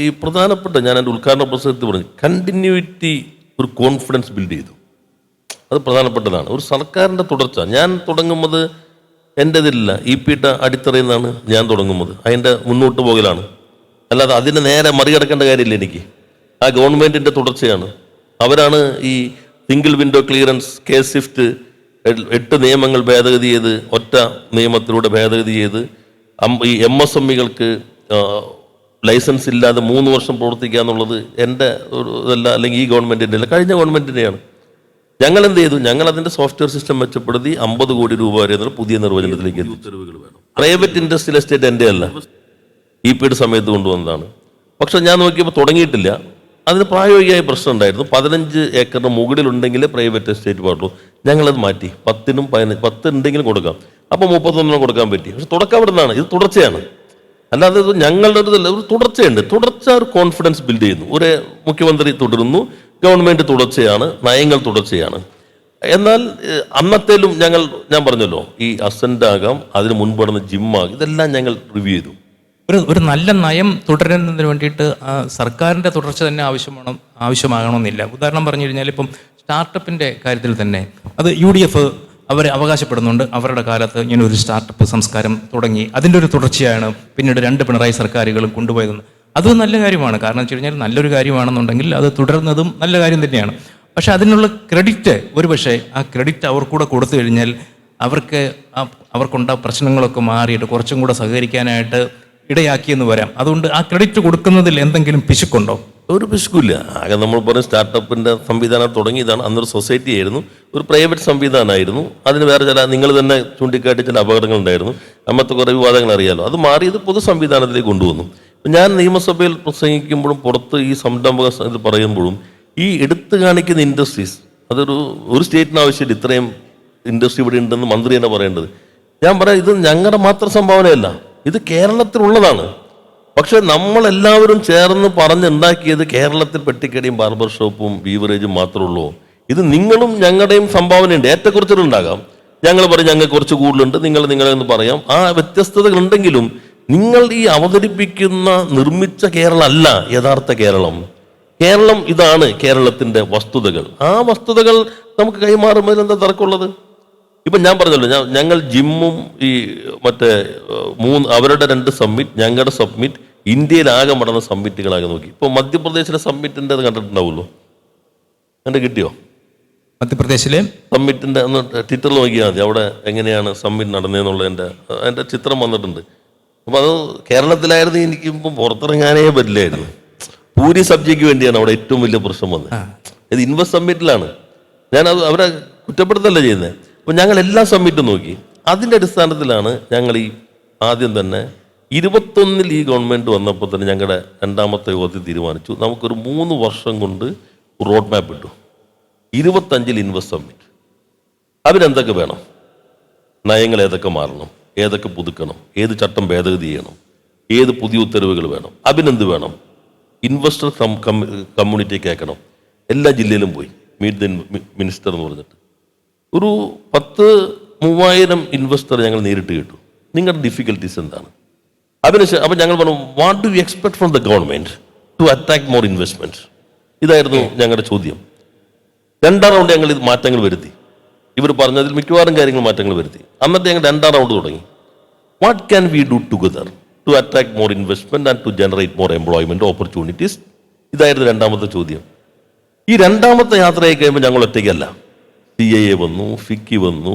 B: ഈ പ്രധാനപ്പെട്ട, ഞാൻ എൻ്റെ ഉദ്ഘാടന പ്രസംഗത്തിൽ പറഞ്ഞു, കണ്ടിന്യൂറ്റി, ഒരു കോൺഫിഡൻസ് ബിൽഡ് ചെയ്തു. അത് പ്രധാനപ്പെട്ടതാണ്. ഒരു സർക്കാരിൻ്റെ തുടർച്ച. ഞാൻ തുടങ്ങുന്നത് എൻ്റെതില്ല, ഇപിട്ട അടിത്തറയിൽ നിന്നാണ് ഞാൻ തുടങ്ങുന്നത്. അതിൻ്റെ മുന്നോട്ട് പോകലാണ്. അല്ലാതെ അതിന് നേരെ മറികടക്കേണ്ട കാര്യമില്ല എനിക്ക്. ആ ഗവൺമെൻറ്റിൻ്റെ തുടർച്ചയാണ്. അവരാണ് ഈ single window clearance, case shift, 8 നിയമങ്ങൾ ഭേദഗതി ചെയ്ത്, ഒറ്റ നിയമത്തിലൂടെ ഭേദഗതി ചെയ്ത് ഈ MSMEകൾക്ക് ലൈസൻസ് ഇല്ലാതെ 3 വർഷം പ്രവർത്തിക്കുക എന്നുള്ളത് എൻ്റെ ഒരു ഇതല്ല, അല്ലെങ്കിൽ ഈ ഗവൺമെൻറ്റിൻ്റെ അല്ല, കഴിഞ്ഞ ഗവൺമെൻറ്റിൻ്റെയാണ്. ഞങ്ങൾ എന്ത് ചെയ്തു? ഞങ്ങൾ അതിൻ്റെ സോഫ്റ്റ്വെയർ സിസ്റ്റം മെച്ചപ്പെടുത്തി 50 കോടി രൂപ വരെ എന്നുള്ള പുതിയ നിർവചനത്തിലേക്ക് എത്തി. ഉത്തരവുകൾ വേണം. പ്രൈവറ്റ് ഇൻഡസ്ട്രിയൽ എസ്റ്റേറ്റ് എൻ്റെ അല്ല, ഇപിയുടെ സമയത്ത് കൊണ്ടുവന്നതാണ്. പക്ഷെ ഞാൻ നോക്കിയപ്പോൾ തുടങ്ങിയിട്ടില്ല. അതിന് പ്രായോഗികമായ പ്രശ്നം ഉണ്ടായിരുന്നു. 15 ഏക്കറിന് മുകളിലുണ്ടെങ്കിലേ പ്രൈവറ്റ് എസ്റ്റേറ്റ് പാടുള്ളൂ. ഞങ്ങളത് മാറ്റി 10-നും 10 ഉണ്ടെങ്കിലും കൊടുക്കാം. അപ്പോൾ 31 കൊടുക്കാൻ പറ്റി. പക്ഷെ തുടക്കം അവിടെ നിന്നാണ്. ഇത് തുടർച്ചയാണ്. അല്ലാതെ ഇത് ഞങ്ങളുടെ ഒരു തുടർച്ചയുണ്ട്. തുടർച്ച ഒരു കോൺഫിഡൻസ് ബിൽഡ് ചെയ്യുന്നു. ഒരു മുഖ്യമന്ത്രി തുടരുന്നു, ഗവൺമെൻറ് തുടർച്ചയാണ്, നയങ്ങൾ തുടർച്ചയാണ്. എന്നാൽ അന്നത്തേലും ഞാൻ പറഞ്ഞല്ലോ, ഈ അസൻ്റാകാം, അതിന് മുൻപ് ജിമ്മാകാം, ഇതെല്ലാം ഞങ്ങൾ റിവ്യൂ ചെയ്തു.
A: ഒരു നല്ല നയം തുടരുന്നതിന് വേണ്ടിയിട്ട് സർക്കാരിൻ്റെ തുടർച്ച തന്നെ ആവശ്യമാകണമെന്നില്ല. ഉദാഹരണം പറഞ്ഞു കഴിഞ്ഞാൽ ഇപ്പം സ്റ്റാർട്ടപ്പിൻ്റെ കാര്യത്തിൽ തന്നെ അത് UDF അവർ അവകാശപ്പെടുന്നുണ്ട്. അവരുടെ കാലത്ത് ഇങ്ങനെ ഒരു സ്റ്റാർട്ടപ്പ് സംസ്കാരം തുടങ്ങി, അതിൻ്റെ ഒരു തുടർച്ചയാണ് പിന്നീട് 2 പിണറായി സർക്കാരുകളും കൊണ്ടുപോയതെന്ന്. അത് നല്ല കാര്യമാണ്. കാരണം വെച്ച് കഴിഞ്ഞാൽ നല്ലൊരു കാര്യമാണെന്നുണ്ടെങ്കിൽ അത് തുടരുന്നതും നല്ല കാര്യം തന്നെയാണ്. പക്ഷെ അതിനുള്ള ക്രെഡിറ്റ്, ഒരുപക്ഷെ ആ ക്രെഡിറ്റ് അവർക്കൂടെ കൊടുത്തു കഴിഞ്ഞാൽ അവർക്കുണ്ട പ്രശ്നങ്ങളൊക്കെ മാറിയിട്ട് കുറച്ചും കൂടെ സഹകരിക്കാനായിട്ട് ഇടയാക്കിയെന്ന് വരാം. അതുകൊണ്ട് ആ ക്രെഡിറ്റ് കൊടുക്കുന്നതിൽ എന്തെങ്കിലും പിശുക്കുണ്ടോ?
B: ഒരു പിശുക്കില്ല. ആകെ നമ്മൾ പറഞ്ഞ സ്റ്റാർട്ടപ്പിൻ്റെ സംവിധാനം തുടങ്ങിയതാണ്. അന്നൊരു സൊസൈറ്റി ആയിരുന്നു, ഒരു പ്രൈവറ്റ് സംവിധാനമായിരുന്നു. അതിന് വേറെ നിങ്ങൾ തന്നെ ചൂണ്ടിക്കാട്ടി ചില അപകടങ്ങളുണ്ടായിരുന്നു. അന്നത്തെ കുറേ വിവാദങ്ങൾ അറിയാലോ. അത് മാറിയത് പൊതു സംവിധാനത്തിലേക്ക് കൊണ്ടുവന്നു. ഞാൻ നിയമസഭയിൽ പ്രസംഗിക്കുമ്പോഴും പുറത്ത് ഈ സംരംഭക ഇത് പറയുമ്പോഴും ഈ എടുത്തു കാണിക്കുന്ന ഇൻഡസ്ട്രീസ്, ഒരു സ്റ്റേറ്റിന് ആവശ്യമില്ല ഇത്രയും ഇൻഡസ്ട്രി ഇവിടെ ഉണ്ടെന്ന് മന്ത്രി തന്നെ പറയേണ്ടത്. ഞാൻ പറയാം, ഇത് ഞങ്ങളുടെ മാത്രം സംഭാവനയല്ല, ഇത് കേരളത്തിലുള്ളതാണ്. പക്ഷെ നമ്മളെല്ലാവരും ചേർന്ന് പറഞ്ഞുണ്ടാക്കിയത് കേരളത്തിൽ പെട്ടിക്കടയും ബാർബർ ഷോപ്പും ബീവറേജും മാത്രമേ ഉള്ളൂ. ഇത് നിങ്ങളും ഞങ്ങളുടെയും സംഭാവനയുണ്ട്. ഏറ്റക്കുറച്ചിലുണ്ടാകാം. ഞങ്ങൾ പറയും ഞങ്ങൾക്ക് കുറച്ച് കൂടുതലുണ്ട്, നിങ്ങളെന്ന് പറയാം. ആ വ്യത്യസ്തതകളുണ്ടെങ്കിലും നിങ്ങൾ ഈ അവതരിപ്പിക്കുന്ന നിർമ്മിച്ച കേരളം അല്ല യഥാർത്ഥ കേരളം. കേരളം ഇതാണ് കേരളത്തിൻ്റെ വസ്തുതകൾ. ആ വസ്തുതകൾ നമുക്ക് കൈമാറുമ്പോൾ എന്താ തർക്കമുള്ളത്? ഇപ്പം ഞാൻ പറഞ്ഞല്ലോ, ഞങ്ങൾ ജിമ്മും ഈ മറ്റേ അവരുടെ 2 സബ്മിറ്റ്, ഞങ്ങളുടെ സബ്മിറ്റ്, ഇന്ത്യയിലാകെ നടന്ന സബ്മിറ്റുകളാകെ നോക്കി. ഇപ്പോൾ മധ്യപ്രദേശിലെ സബ്മിറ്റിൻ്റെ അത് കണ്ടിട്ടുണ്ടാവുമല്ലോ, കിട്ടിയോ?
A: മധ്യപ്രദേശിലെ
B: സബ്മിറ്റിൻ്റെ ഒന്ന് ട്വിറ്ററിൽ നോക്കിയാൽ മതി. അവിടെ എങ്ങനെയാണ് സബ്മിറ്റ് നടന്നതെന്നുള്ള എൻ്റെ ചിത്രം വന്നിട്ടുണ്ട്. അപ്പം അത് കേരളത്തിലായിരുന്നു എനിക്കിപ്പം പുറത്തിറങ്ങാനേ പറ്റില്ലായിരുന്നു. പൂരി സബ്ജയ്ക്ക് വേണ്ടിയാണ് അവിടെ ഏറ്റവും വലിയ പ്രശ്നം വന്നത്. ഇത് ഇൻവെസ്റ്റ് സമ്മിറ്റിലാണ്. ഞാനത് അവരെ കുറ്റപ്പെടുത്തല്ല ചെയ്യുന്നത്. അപ്പം ഞങ്ങൾ എല്ലാ സമ്മിറ്റും നോക്കി. അതിൻ്റെ അടിസ്ഥാനത്തിലാണ് ഞങ്ങൾ ഈ ആദ്യം തന്നെ 21 ഈ ഗവൺമെൻറ് വന്നപ്പോൾ തന്നെ ഞങ്ങളുടെ രണ്ടാമത്തെ യോഗത്തിൽ തീരുമാനിച്ചു, നമുക്കൊരു 3 വർഷം കൊണ്ട് റോഡ് മാപ്പ് ഇട്ടു. 25 ഇൻവെസ്റ്റ് സമ്മിറ്റ്. അതിനെന്തൊക്കെ വേണം, നയങ്ങൾ ഏതൊക്കെ മാറണം, ഏതൊക്കെ പുതുക്കണം, ഏത് ചട്ടം ഭേദഗതി ചെയ്യണം, ഏത് പുതിയ ഉത്തരവുകൾ വേണം, അതിനെന്ത് വേണം, ഇൻവെസ്റ്റർ കമ്മ്യൂണിറ്റി കേൾക്കണം. എല്ലാ ജില്ലയിലും പോയി മീറ്റ് ദ മിനിസ്റ്റർ എന്ന് പറഞ്ഞിട്ട് ഒരു 10,000-3000 ഇൻവെസ്റ്റർ ഞങ്ങൾ നേരിട്ട് കേട്ടു. നിങ്ങളുടെ ഡിഫിക്കൽട്ടീസ് എന്താണ്? അതിനുശേഷം അപ്പം ഞങ്ങൾ പറഞ്ഞു, what do you expect from the government to attract more investment? ഇതായിരുന്നു ഞങ്ങളുടെ ചോദ്യം. 2ാം റൗണ്ട് ഞങ്ങൾ ഇത് മാറ്റങ്ങൾ വരുത്തി. ഇവർ പറഞ്ഞതിൽ മിക്കവാറും കാര്യങ്ങൾ മാറ്റങ്ങൾ വരുത്തി. എന്നിട്ട് ഞങ്ങൾ 2ാം റൗണ്ട് തുടങ്ങി. What can we do together to attract more investment and to generate more employment opportunities? ഇതായിരുന്നു 2ാമത്തെ ചോദ്യം. ഈ 2ാമത്തെ യാത്രയായി കഴിയുമ്പോൾ ഞങ്ങൾ ഒറ്റയ്ക്കല്ല. CIA വന്നു, FICCI വന്നു,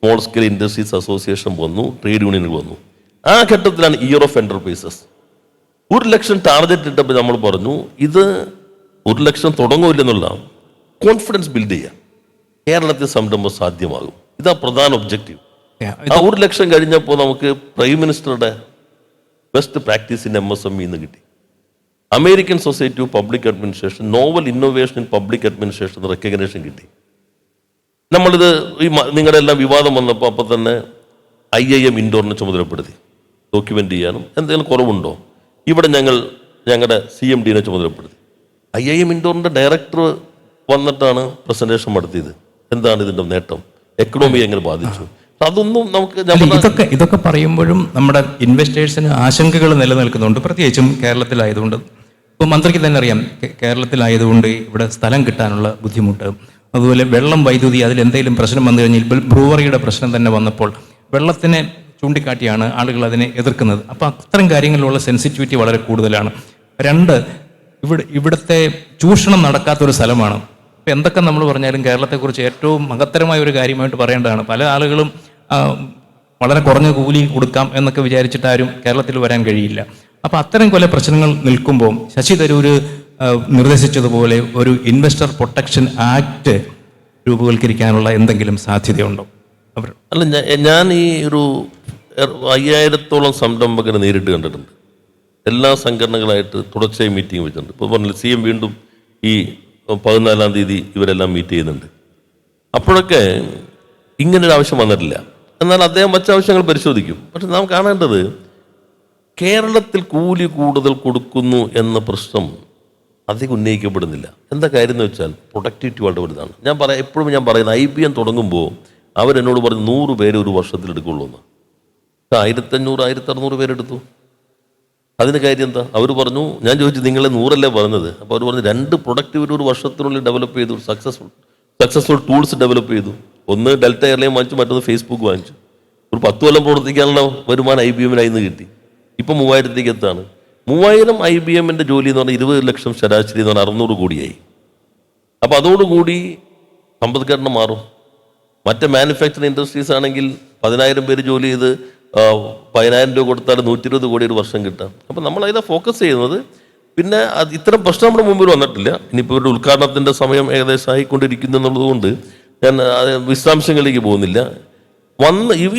B: സ്മോൾ സ്കെയിൽ ഇൻഡസ്ട്രീസ് അസോസിയേഷൻ വന്നു, ട്രേഡ് യൂണിയനുകൾ വന്നു. ആ ഘട്ടത്തിലാണ് year of enterprises. 1 lakh target ഇട്ടപ്പോൾ നമ്മൾ പറഞ്ഞു, ഇത് 1 ലക്ഷം തുടങ്ങില്ലെന്നുള്ള കോൺഫിഡൻസ് ബിൽഡ് ചെയ്യാം, കേരളത്തിൽ സംരംഭം സാധ്യമാകും. ഇതാ പ്രധാന ഒബ്ജക്റ്റീവ്. ആ 1 ലക്ഷം കഴിഞ്ഞപ്പോൾ നമുക്ക് പ്രൈം മിനിസ്റ്ററുടെ ബെസ്റ്റ് പ്രാക്ടീസ് ഇൻ MSME എന്ന് കിട്ടി. American society of public administration novel innovation in public administration recognition കിട്ടി. നമ്മളിത് ഈ നിങ്ങളുടെ എല്ലാം വിവാദം വന്നപ്പോൾ അപ്പോൾ തന്നെ IIM ഇൻഡോറിനെ ചുമതലപ്പെടുത്തി ഡോക്യുമെൻ്റ് ചെയ്യാനും. എന്തെങ്കിലും കുറവുണ്ടോ? ഇവിടെ ഞങ്ങളുടെ CMDനെ ചുമതലപ്പെടുത്തി. IIM ഇൻഡോറിൻ്റെ ഡയറക്ടർ വന്നിട്ടാണ് പ്രസൻറ്റേഷൻ നടത്തിയത്. എന്താണ് ഇതിൻ്റെ നേട്ടം, എക്കണോമി എങ്ങനെ ബാധിച്ചു, അതൊന്നും നമുക്ക്
A: ഇതൊക്കെ പറയുമ്പോഴും നമ്മുടെ ഇൻവെസ്റ്റേഴ്സിന് ആശങ്കകൾ നിലനിൽക്കുന്നുണ്ട്, പ്രത്യേകിച്ചും കേരളത്തിലായതുകൊണ്ട്. ഇപ്പോൾ മന്ത്രിക്ക് തന്നെ അറിയാം, കേരളത്തിലായതുകൊണ്ട് ഇവിടെ സ്ഥലം കിട്ടാനുള്ള ബുദ്ധിമുട്ട്, അതുപോലെ വെള്ളം, വൈദ്യുതി, അതിലെന്തെങ്കിലും പ്രശ്നം വന്നു കഴിഞ്ഞാൽ ഇപ്പോൾ ബ്രൂവറിയുടെ പ്രശ്നം തന്നെ വന്നപ്പോൾ വെള്ളത്തിനെ ചൂണ്ടിക്കാട്ടിയാണ് ആളുകൾ അതിനെ എതിർക്കുന്നത്. അപ്പോൾ അത്തരം കാര്യങ്ങളിലുള്ള സെൻസിറ്റിവിറ്റി വളരെ കൂടുതലാണ്. 2, ഇവിടുത്തെ ചൂഷണം നടക്കാത്തൊരു സ്ഥലമാണ്. ഇപ്പം എന്തൊക്കെ നമ്മൾ പറഞ്ഞാലും കേരളത്തെക്കുറിച്ച് ഏറ്റവും മഹത്തരമായ ഒരു കാര്യമായിട്ട് പറയേണ്ടതാണ്. പല ആളുകളും വളരെ കുറഞ്ഞ കൂലി കൊടുക്കാം എന്നൊക്കെ വിചാരിച്ചിട്ട് ആരും കേരളത്തിൽ വരാൻ കഴിയില്ല. അപ്പോൾ അത്തരം കൊല പ്രശ്നങ്ങൾ നിൽക്കുമ്പോൾ ശശി തരൂർ നിർദ്ദേശിച്ചതുപോലെ ഒരു ഇൻവെസ്റ്റർ പ്രൊട്ടക്ഷൻ ആക്ട് രൂപവൽക്കരിക്കാനുള്ള എന്തെങ്കിലും സാധ്യതയുണ്ടോ?
B: അല്ല, ഞാൻ ഈ ഒരു 5000-ഓളം സംരംഭകരെ നേരിട്ട് കണ്ടിട്ടുണ്ട്. എല്ലാ സംഘടനകളായിട്ട് തുടർച്ചയായി മീറ്റിംഗ് വെച്ചിട്ടുണ്ട്. ഇപ്പോൾ പറഞ്ഞില്ല, CM വീണ്ടും ഈ 14-ാം തീയതി ഇവരെല്ലാം മീറ്റ് ചെയ്യുന്നുണ്ട്. അപ്പോഴൊക്കെ ഇങ്ങനൊരു ആവശ്യം വന്നിട്ടില്ല. എന്നാൽ അദ്ദേഹം മറ്റു ആവശ്യങ്ങൾ പരിശോധിക്കും. പക്ഷെ നാം കാണേണ്ടത്, കേരളത്തിൽ കൂലി കൂടുതൽ കൊടുക്കുന്നു എന്ന പ്രശ്നം അധികം ഉന്നയിക്കപ്പെടുന്നില്ല. എന്താ കാര്യം എന്ന് വെച്ചാൽ പ്രൊഡക്ടിവിറ്റി വളരെ വലുതാണ്. എപ്പോഴും ഞാൻ പറയുന്നത്, IBM തുടങ്ങുമ്പോൾ അവരെന്നോട് പറഞ്ഞ് 100 പേര് ഒരു വർഷത്തിൽ എടുക്കുള്ളൂ എന്ന്. 1500-1600 പേരെടുത്തു. അതിന് കാര്യം എന്താ? അവർ പറഞ്ഞു, ഞാൻ ചോദിച്ചു നിങ്ങളെ 100 പറഞ്ഞത്. അപ്പോൾ അവർ പറഞ്ഞു 2 പ്രൊഡക്ടിവിറ്റി ഒരു വർഷത്തിനുള്ളിൽ ഡെവലപ്പ് ചെയ്തു, സക്സസ്ഫുൾ ടൂൾസ് ഡെവലപ്പ് ചെയ്തു. ഒന്ന് ഡെൽറ്റ എയർലൈൻ വാങ്ങിച്ചു, മറ്റൊന്ന് ഫേസ്ബുക്ക് വാങ്ങിച്ചു. ഒരു 10 കൊല്ലം പ്രവർത്തിക്കാനുള്ള വരുമാനം IBM-നായി നിന്ന് കിട്ടി. ഇപ്പം 3000-ലേക്ക് എത്താണ്. 3000 IBM-ൻ്റെ ജോലി എന്ന് പറഞ്ഞാൽ 20 ലക്ഷം ശരാശരി എന്ന് പറഞ്ഞാൽ 600 കോടിയായി. അപ്പോൾ അതോടുകൂടി സമ്പദ്ഘടന മാറും. മറ്റ് മാനുഫാക്ചറിങ് ഇൻഡസ്ട്രീസ് ആണെങ്കിൽ 10,000 പേര് ജോലി ചെയ്ത് 10,000 രൂപ കൊടുത്താൽ 120 കോടി ഒരു വർഷം കിട്ടാം. അപ്പം നമ്മളതിനെ ഫോക്കസ് ചെയ്യുന്നത്. പിന്നെ ഇത്തരം പ്രശ്നം നമ്മുടെ മുമ്പിൽ വന്നിട്ടില്ല. ഇനിയിപ്പോൾ ഇവരുടെ ഉദ്ഘാടനത്തിൻ്റെ സമയം ഏകദേശം ആയിക്കൊണ്ടിരിക്കുന്നു എന്നുള്ളതുകൊണ്ട് ഞാൻ വിശദാംശങ്ങളിലേക്ക് പോകുന്നില്ല.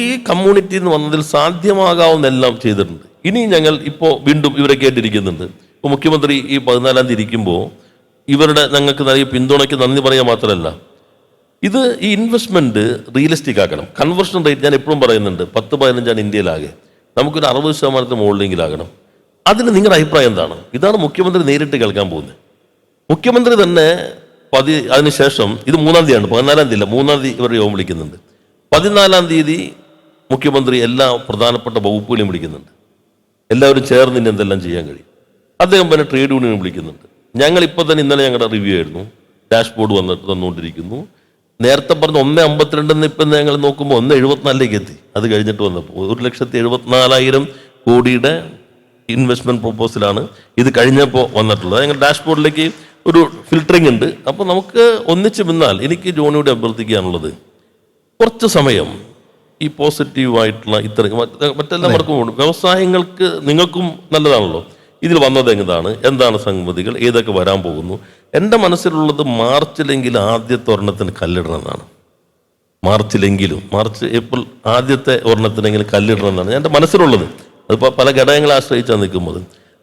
B: ഈ കമ്മ്യൂണിറ്റിയിൽ നിന്ന് വന്നതിൽ സാധ്യമാകാവുന്നെല്ലാം ചെയ്തിട്ടുണ്ട്. ഇനി ഞങ്ങൾ ഇപ്പോൾ വീണ്ടും ഇവരെ കേട്ടിരിക്കുന്നുണ്ട്. ഇപ്പോൾ മുഖ്യമന്ത്രി ഈ 14-ാം തീയതി ഇരിക്കുമ്പോൾ ഇവരുടെ ഞങ്ങൾക്ക് നൽകിയ പിന്തുണയ്ക്ക് നന്ദി പറയുക മാത്രമല്ല, ഇത് ഈ ഇൻവെസ്റ്റ്മെൻറ്റ് റിയലിസ്റ്റിക് ആക്കണം. കൺവേർഷൻ റേറ്റ് ഞാൻ എപ്പോഴും പറയുന്നുണ്ട്, 10-15 ഇന്ത്യയിലാകെ. നമുക്കൊരു 60% മുകളിലെങ്കിലാകണം. അതിന് നിങ്ങളുടെ അഭിപ്രായം എന്താണ്? ഇതാണ് മുഖ്യമന്ത്രി നേരിട്ട് കേൾക്കാൻ പോകുന്നത്. മുഖ്യമന്ത്രി തന്നെ അതിനുശേഷം ഇത് 3-ാം തീയതിയാണ്, 14-ാം തീയതി അല്ല, 3-ാം തീയതി ഇവർ യോഗം വിളിക്കുന്നുണ്ട്. 14-ാം തീയതി മുഖ്യമന്ത്രി എല്ലാ പ്രധാനപ്പെട്ട വകുപ്പുകളെയും വിളിക്കുന്നുണ്ട്. എല്ലാവരും ചേർന്ന് ഇനി എന്തെല്ലാം ചെയ്യാൻ കഴിയും. അദ്ദേഹം പിന്നെ ട്രേഡ് യൂണിയൻ വിളിക്കുന്നുണ്ട്. ഞങ്ങളിപ്പോൾ തന്നെ ഇന്നലെ ഞങ്ങളുടെ റിവ്യൂ ആയിരുന്നു, ഡാഷ്ബോർഡ് തന്നുകൊണ്ടിരിക്കുന്നു. നേരത്തെ പറഞ്ഞ 1.52 ഇപ്പം ഞങ്ങൾ നോക്കുമ്പോൾ 1.74 എത്തി. അത് കഴിഞ്ഞിട്ട് വന്നപ്പോൾ 1,74,000 കോടിയുടെ ഇൻവെസ്റ്റ്മെൻറ്റ് പ്രൊപ്പോസലാണ് ഇത് കഴിഞ്ഞപ്പോൾ വന്നിട്ടുള്ളത്. ഞങ്ങൾ ഡാഷ്ബോർഡിലേക്ക് ഒരു ഫിൽറ്ററിംഗ് ഉണ്ട്. അപ്പോൾ നമുക്ക് ഒന്നിച്ച് നിന്നാൽ എനിക്ക് ജോണിയോട് അഭ്യർത്ഥിക്കാനുള്ളത്, കുറച്ച് സമയം ഈ പോസിറ്റീവായിട്ടുള്ള ഇത്രയും മറ്റെല്ലാവർക്കും ഉണ്ട്. വ്യവസായങ്ങൾക്ക് നിങ്ങൾക്കും നല്ലതാണല്ലോ. ഇതിൽ വന്നത് എന്താണ് സംഗതികൾ, ഏതൊക്കെ വരാൻ പോകുന്നു. എൻ്റെ മനസ്സിലുള്ളത് മാർച്ചിലെങ്കിൽ ആദ്യത്തെ ഒരെണ്ണത്തിന് കല്ലിടണമെന്നാണ്. ഏപ്രിൽ ആദ്യത്തെ ഒരെണ്ണത്തിനെങ്കിലും കല്ലിടണമെന്നാണ് എൻ്റെ മനസ്സിലുള്ളത്. അതിപ്പോൾ പല ഘടകങ്ങളെ ആശ്രയിച്ചാണ് നിൽക്കുന്നത്.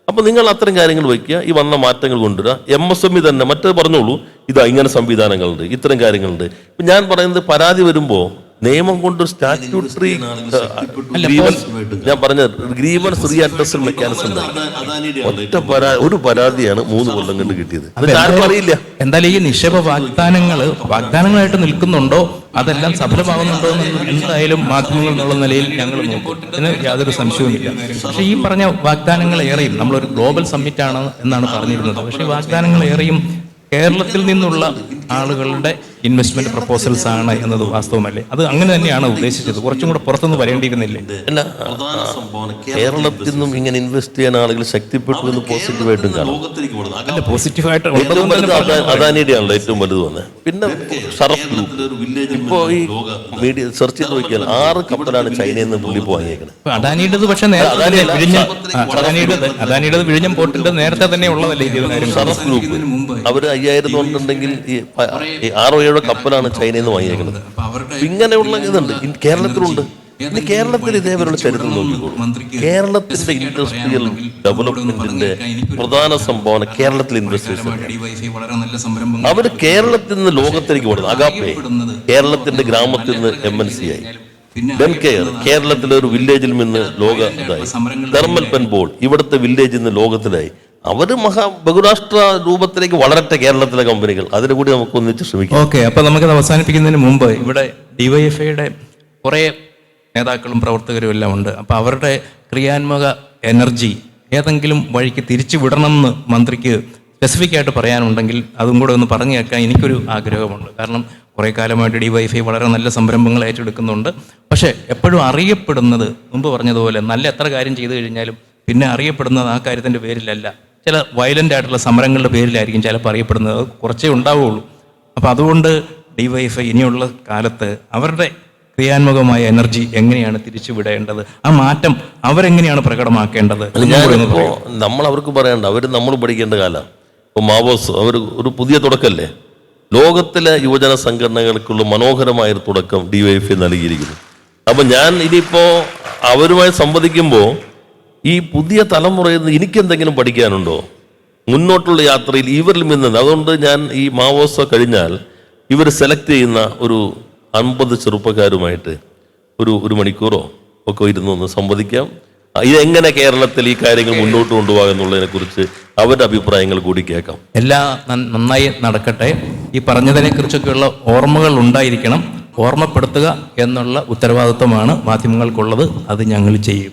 B: അപ്പോൾ നിങ്ങൾ അത്തരം കാര്യങ്ങൾ വയ്ക്കുക, ഈ വന്ന മാറ്റങ്ങൾ കൊണ്ടുവരിക. MSME തന്നെ മറ്റേ പറഞ്ഞോളൂ, ഇതാ ഇങ്ങനെ സംവിധാനങ്ങളുണ്ട്, ഇത്തരം കാര്യങ്ങളുണ്ട്. ഇപ്പം ഞാൻ പറയുന്നത് പരാതി വരുമ്പോൾ നിയമം കൊണ്ട് സ്റ്റാറ്റ്യൂട്ടറി ഞാൻ പറഞ്ഞ ഗ്രീവൻസ് റീ അഡ്രസൽ മെക്കാനിസം ഒരു പരാതിയാണ് 3 കൊല്ലം കൊണ്ട് കിട്ടിയത്. ആർക്കും അറിയില്ല.
A: എന്തായാലും ഈ നിക്ഷേപ വാഗ്ദാനങ്ങളായിട്ട് നിൽക്കുന്നുണ്ടോ, അതെല്ലാം സഫലമാകുന്നുണ്ടോ എന്ന് എന്തായാലും മാധ്യമങ്ങൾ എന്നുള്ള നിലയിൽ ഞങ്ങൾ നോക്കും. ഇതിന് യാതൊരു സംശയവുമില്ല. പക്ഷേ ഈ പറഞ്ഞ വാഗ്ദാനങ്ങൾ ഏറെയും നമ്മളൊരു ഗ്ലോബൽ സമ്മിറ്റ് ആണ് എന്നാണ് പറഞ്ഞിരുന്നത്. പക്ഷേ വാഗ്ദാനങ്ങൾ ഏറെയും കേരളത്തിൽ നിന്നുള്ള ആളുകളുടെ ഇൻവെസ്റ്റ്മെന്റ് പ്രപ്പോസൽസ് ആണ് എന്നത് വാസ്തവമല്ലേ? അത് അങ്ങനെ തന്നെയാണ് ഉദ്ദേശിച്ചത്. കുറച്ചും കൂടെ പുറത്തുനിന്ന് വരേണ്ടിയിരുന്നില്ലേ?
B: അല്ല, കേരളത്തിൽ നിന്നും ഇങ്ങനെ ഇൻവെസ്റ്റ് ചെയ്യാൻ ആളുകൾ ശക്തിപ്പെട്ടു എന്ന് പോസിറ്റീവായിട്ടും കാണും.
A: പോസിറ്റീവായിട്ട്
B: അദാനിയുടെ ആണല്ലോ ഏറ്റവും വലുത് വന്നത്. പിന്നെ ഷറഫ് ഗ്രൂപ്പ് ഇപ്പോ ഈ മീഡിയ സെർച്ച് ചെയ്ത് നോക്കിയാൽ 6 കപ്പലാണ് ചൈനയിൽ നിന്ന് പുള്ളി വാങ്ങിയേക്കുന്നത്.
A: അദാനിയുടേത് പക്ഷേ അദാനിയുടേത് വിഴിഞ്ഞം പോർട്ടിന്റെ നേരത്തെ തന്നെ ഉള്ളതല്ലേ?
B: ഷറഫ് ഗ്രൂപ്പ് അവര് 5000 കൊണ്ടുണ്ടെങ്കിൽ ഈ 6-7 കപ്പലാണ് ചൈനയിൽ നിന്ന് വാങ്ങിയേക്കുന്നത്. ഇങ്ങനെയുള്ള ഇതുണ്ട് കേരളത്തിലുണ്ട്. ഇനി കേരളത്തിൽ ഇതേപോലുള്ള ചരിത്രം നോക്കിക്കോളൂ. കേരളത്തിന്റെ ഇൻഡസ്ട്രിയൽ ഡെവലപ്മെന്റിന്റെ പ്രധാന സംഭാവന കേരളത്തിൽ ഇൻവെസ്റ്റേഴ്സ്. അവർ കേരളത്തിൽ നിന്ന് ലോകത്തിലേക്ക് കൊടുത്തു. അഗാപ്പെ കേരളത്തിന്റെ ഗ്രാമത്തിൽ നിന്ന് MNC ആയി. ഡെൻകെയർ കേരളത്തിലെ ഒരു വില്ലേജിൽ നിന്ന് ലോക ഇതായി. തെർമൽ പെൻബോൾ ഇവിടുത്തെ വില്ലേജിൽ നിന്ന് ലോകത്തിലായി. അവര് ബഹുരാഷ്ട്ര രൂപത്തിലേക്ക് വളരട്ടെ കേരളത്തിലെ കമ്പനികൾ. അതിനു കൂടി നമുക്ക് ഒന്നിച്ച് ശ്രമിക്കാം.
A: ഓക്കെ, അപ്പൊ നമുക്കത് അവസാനിപ്പിക്കുന്നതിന് മുമ്പ് ഇവിടെ DYFIയുടെ കുറെ നേതാക്കളും പ്രവർത്തകരും എല്ലാം ഉണ്ട്. അപ്പൊ അവരുടെ ക്രിയാത്മക എനർജി ഏതെങ്കിലും വഴിക്ക് തിരിച്ചു വിടണമെന്ന് മന്ത്രിക്ക് സ്പെസിഫിക് ആയിട്ട് പറയാനുണ്ടെങ്കിൽ അതും കൂടെ ഒന്ന് പറഞ്ഞു കേൾക്കാൻ എനിക്കൊരു ആഗ്രഹമുണ്ട്. കാരണം കുറേ കാലമായിട്ട് DYFI വളരെ നല്ല സംരംഭങ്ങൾ ഏറ്റെടുക്കുന്നുണ്ട്. പക്ഷേ എപ്പോഴും അറിയപ്പെടുന്നത് മുമ്പ് പറഞ്ഞതുപോലെ നല്ല എത്ര കാര്യം ചെയ്തു കഴിഞ്ഞാലും പിന്നെ അറിയപ്പെടുന്നത് ആ കാര്യത്തിൻ്റെ പേരിലല്ല, ചില വയലൻ്റ് ആയിട്ടുള്ള സമരങ്ങളുടെ പേരിലായിരിക്കും ചിലപ്പോൾ അറിയപ്പെടുന്നത്. അത് കുറച്ചേ ഉണ്ടാവുകയുള്ളൂ. അപ്പം അതുകൊണ്ട് DYFI ഇനിയുള്ള കാലത്ത് അവരുടെ ക്രിയാത്മകമായ എനർജി എങ്ങനെയാണ് തിരിച്ചു വിടേണ്ടത്, ആ മാറ്റം അവരെങ്ങനെയാണ് പ്രകടമാക്കേണ്ടത്?
B: നമ്മൾ അവർക്ക് പറയണ്ട, അവർ നമ്മൾ പഠിക്കേണ്ട കാലം. ഇപ്പോൾ മാവോസ് അവർ ഒരു പുതിയ തുടക്കമല്ലേ? ലോകത്തിലെ യുവജന സംഘടനകൾക്കുള്ള മനോഹരമായൊരു തുടക്കം DYFI നൽകിയിരിക്കുന്നു. അപ്പം ഞാൻ ഇനിയിപ്പോൾ അവരുമായി സംവദിക്കുമ്പോൾ ഈ പുതിയ തലമുറയിൽ നിന്ന് എനിക്കെന്തെങ്കിലും പഠിക്കാനുണ്ടോ മുന്നോട്ടുള്ള യാത്രയിൽ ഇവരിൽ നിന്ന്? അതുകൊണ്ട് ഞാൻ ഈ മാവോസ കഴിഞ്ഞാൽ ഇവർ സെലക്ട് ചെയ്യുന്ന ഒരു 50 ചെറുപ്പക്കാരുമായിട്ട് ഒരു മണിക്കൂറോ ഒക്കെ ഇരുന്നൊന്ന് സംവദിക്കാം. ഇതെങ്ങനെ കേരളത്തിൽ ഈ കാര്യങ്ങൾ മുന്നോട്ട് കൊണ്ടുപോകാം എന്നുള്ളതിനെ കുറിച്ച് അവരുടെ അഭിപ്രായങ്ങൾ കൂടി കേൾക്കാം.
A: എല്ലാം നന്നായി നടക്കട്ടെ. ഈ പറഞ്ഞതിനെ കുറിച്ചൊക്കെയുള്ള ഓർമ്മകൾ ഉണ്ടായിരിക്കണം. ഓർമ്മപ്പെടുത്തുക എന്നുള്ള ഉത്തരവാദിത്വമാണ് മാധ്യമങ്ങൾക്കുള്ളത്. അത് ഞങ്ങൾ ചെയ്യും.